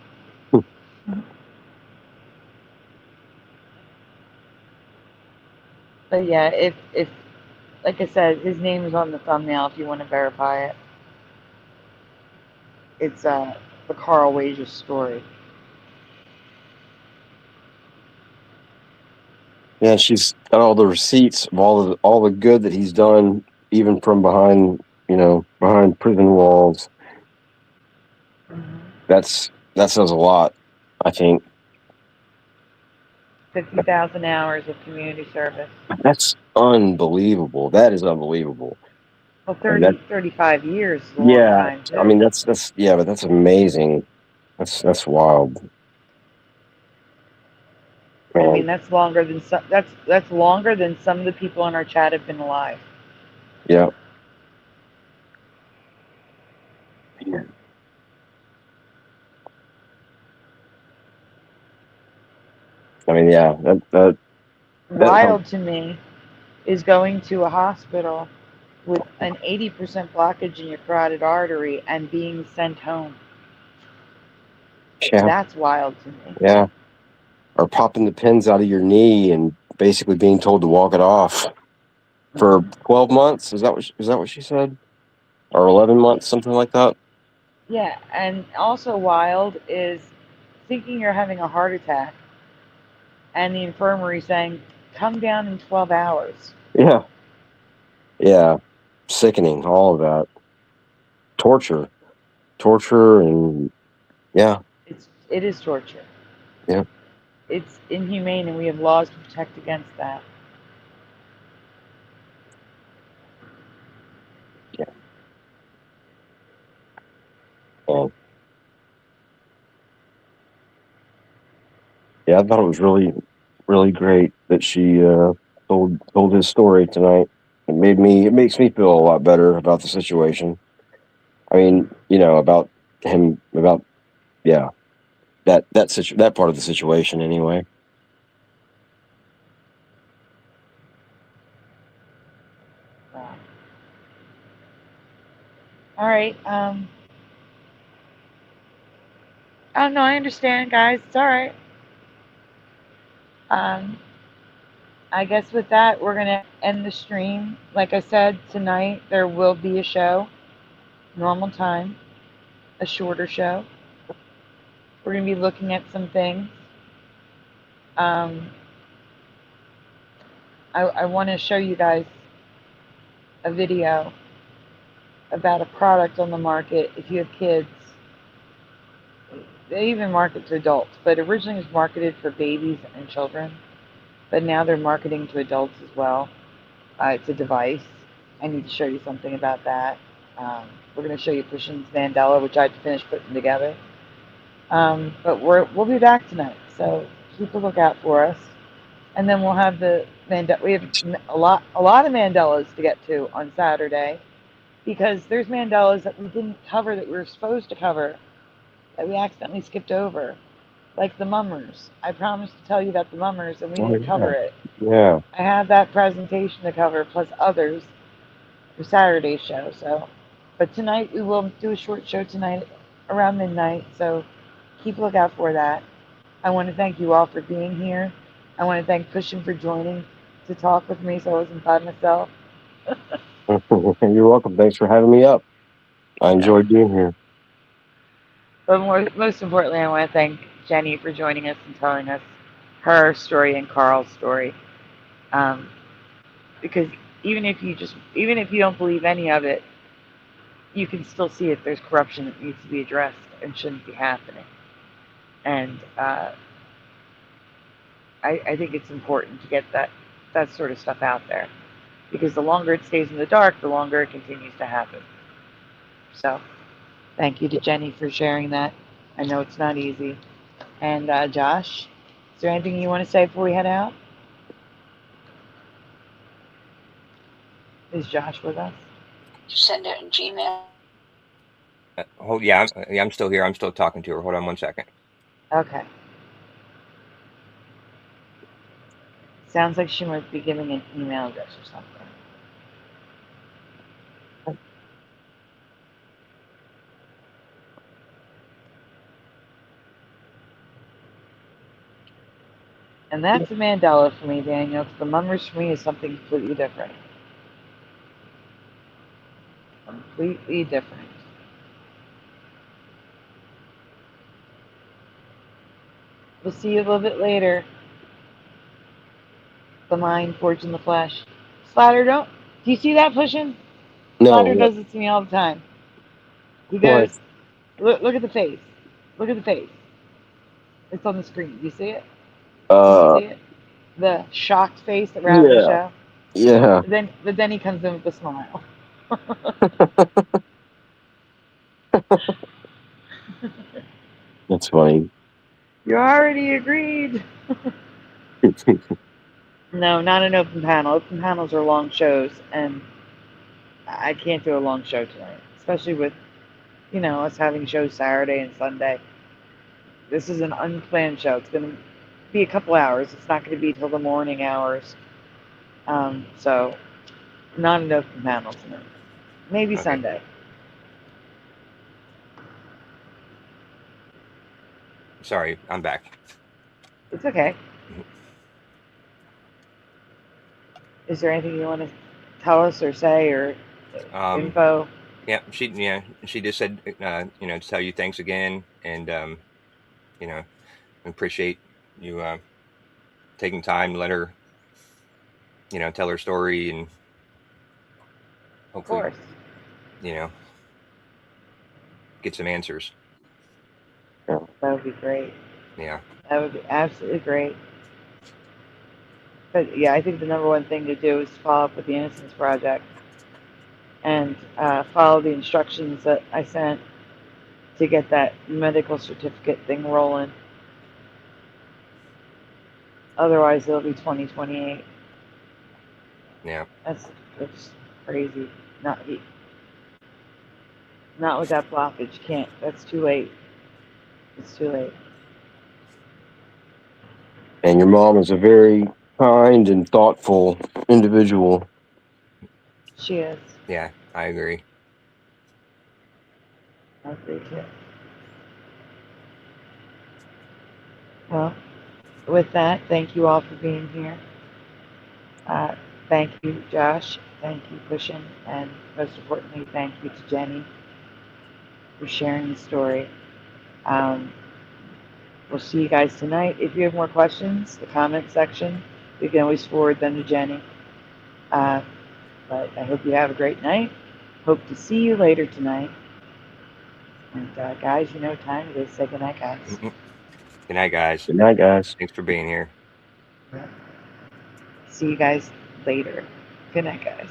But yeah, if like I said, his name is on the thumbnail if you want to verify it. It's the Carl Wages story. Yeah, she's got all the receipts of all the good that he's done, even from behind behind prison walls. Mm-hmm. That says a lot, I think. 50,000 hours of community service. That's unbelievable. That is unbelievable. Well, And that 35 years is a long yeah, time too. I mean that's yeah, but that's amazing. That's wild. Man. I mean, that's longer than that's longer than some of the people in our chat have been alive. Yeah. Yeah. I mean, yeah, that Wild to me is going to a hospital with an 80% blockage in your carotid artery and being sent home. yeah, That's wild to me. yeah. Or popping the pins out of your knee and basically being told to walk it off for 12 months. Is that what she said? Or 11 months, something like that? Yeah, and also wild is thinking you're having a heart attack and the infirmary saying, come down in 12 hours. Yeah. Yeah. Sickening, all of that. Torture. And yeah. It is torture. Yeah. It's inhumane and we have laws to protect against that. Yeah. And yeah, I thought it was really, really great that she told his story tonight. it makes me feel a lot better about the situation. I mean, about him, yeah, that part of the situation anyway. Wow. All right. Oh no, I understand, guys. It's all right. I guess with that, we're gonna end the stream. Like I said, tonight there will be a show, normal time, a shorter show. We're gonna be looking at some things. I want to show you guys a video about a product on the market. If you have kids, they even market to adults, but originally it was marketed for babies and children, but now they're marketing to adults as well. It's a device. I need to show you something about that. We're going to show you Pushing's Mandela, which I finished putting together. But we'll be back tonight, so keep a lookout for us. And then we'll have we have a lot of Mandelas to get to on Saturday, because there's Mandelas that we didn't cover that we were supposed to cover that we accidentally skipped over, like the mummers. I promised to tell you about the mummers, and we didn't cover it. Yeah. I have that presentation to cover, plus others for Saturday's show. So, but tonight we will do a short show tonight around midnight. So keep a lookout for that. I want to thank you all for being here. I want to thank Pushing for joining to talk with me, so I wasn't by myself. You're welcome. Thanks for having me up. I enjoyed being here. But most importantly, I want to thank Jenny for joining us and telling us her story and Carl's story. Because even if you don't believe any of it, you can still see it. There's corruption that needs to be addressed and shouldn't be happening. And I think it's important to get that sort of stuff out there, because the longer it stays in the dark, the longer it continues to happen. So thank you to Jenny for sharing that. I know it's not easy. And Josh, is there anything you want to say before we head out? Is Josh with us? Send it in Gmail. I'm still here. I'm still talking to her. Hold on 1 second. Okay. Sounds like she might be giving an email address or something. And that's a Mandela for me, Daniel. The mummers for me is something completely different. Completely different. We'll see you a little bit later. The mind forging the flesh. Slatter, do you see that pushing? No. Slatter does it to me all the time. He goes, look at the face. Look at the face. It's on the screen. Do you see it? Do you see it? The shocked face that we're having the show? Yeah. But then he comes in with a smile. That's funny. You already agreed. No, not an open panel. Open panels are long shows, and I can't do a long show tonight, especially with, us having shows Saturday and Sunday. This is an unplanned show. It's going to be a couple hours. It's not going to be till the morning hours. So, not an open panel tonight. Maybe okay. Sunday. Sorry, I'm back. It's okay. Is there anything you want to tell us or say or info? Yeah, she just said, to tell you thanks again, and appreciate you taking time to let her, tell her story, and hopefully, of course. Get some answers. That would be great. Yeah. That would be absolutely great. But yeah, I think the number one thing to do is follow up with the Innocence Project and follow the instructions that I sent to get that medical certificate thing rolling. Otherwise, it'll be 2028. Yeah. That's crazy. Not with that blockage. You can't. That's too late. It's too late. And your mom is a very kind and thoughtful individual. She is. Yeah, I agree. I agree too. Well, with that, thank you all for being here. Thank you, Josh. Thank you, Cushion. And most importantly, thank you to Jenny for sharing the story. We'll see you guys tonight. If you have more questions, the comment section, you can always forward them to Jenny. But I hope you have a great night. Hope to see you later tonight. And guys, you know what time it is. Say goodnight, guys. Mm-hmm. Good night, guys. Good night, guys. Thanks for being here. See you guys later. Good night, guys.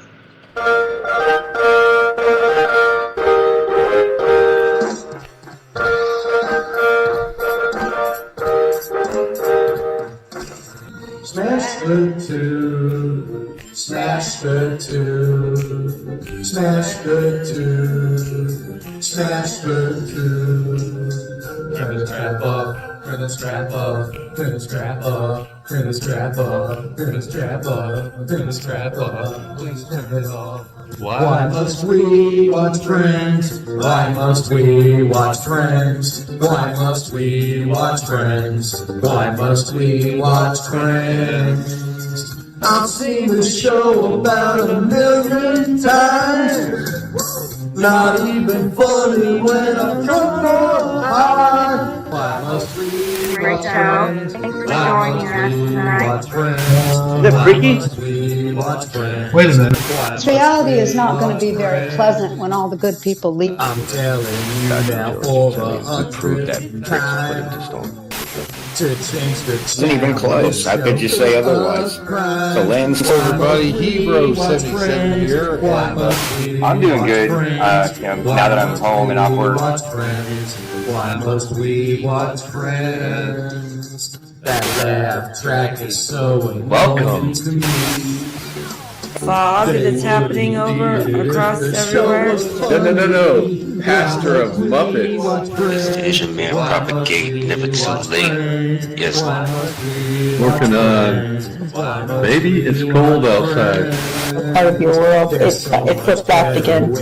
Smash the two, smash the two, smash the two, smash the two. Gonna strap up, gonna strap up, gonna strap up, gonna strap up, gonna strap up, gonna strap up. Please turn it off. Why must we watch Friends? Why must we watch Friends? Why must we watch Friends? Why must we watch Friends? I've seen the show about 1,000,000 times. Not even funny when I'm drunk or high. Why must we watch Friends? Thanks for joining us tonight. Is that freaky? Wait a minute. This reality is not going to be very pleasant when all the good people leave. I'm telling you now for the 100th time. It's not even close. How could you say otherwise? The land's Everybody, Hebrew 77 here. I'm doing good. Now that I'm home and off work. Why must we watch Friends? That laugh track is so annoying to me. Fog that's happening over across everywhere. No. Pastor of Muppets. This Asian man propagate never too late. Yes, Working on. Maybe it's cold outside. Part of your world, it flipped back again.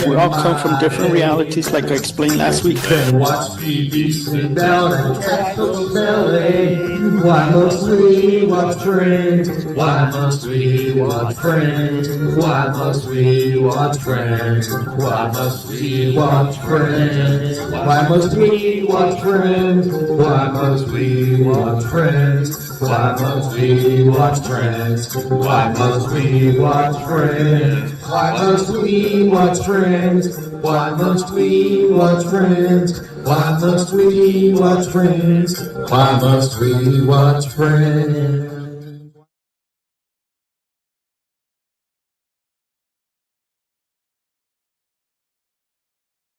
We all come from different realities, like I explained last week. Then watch TV, sit down and catch those ballet. Why must we watch Friends? Why must we watch Friends? Why must we watch Friends? Why must we watch Friends? Why must we watch Friends? Why must we watch Friends? Why must we watch Friends? Why must we watch Friends? Why must we watch Friends? Why must we watch Friends? Why must we watch Friends? Why must we watch Friends?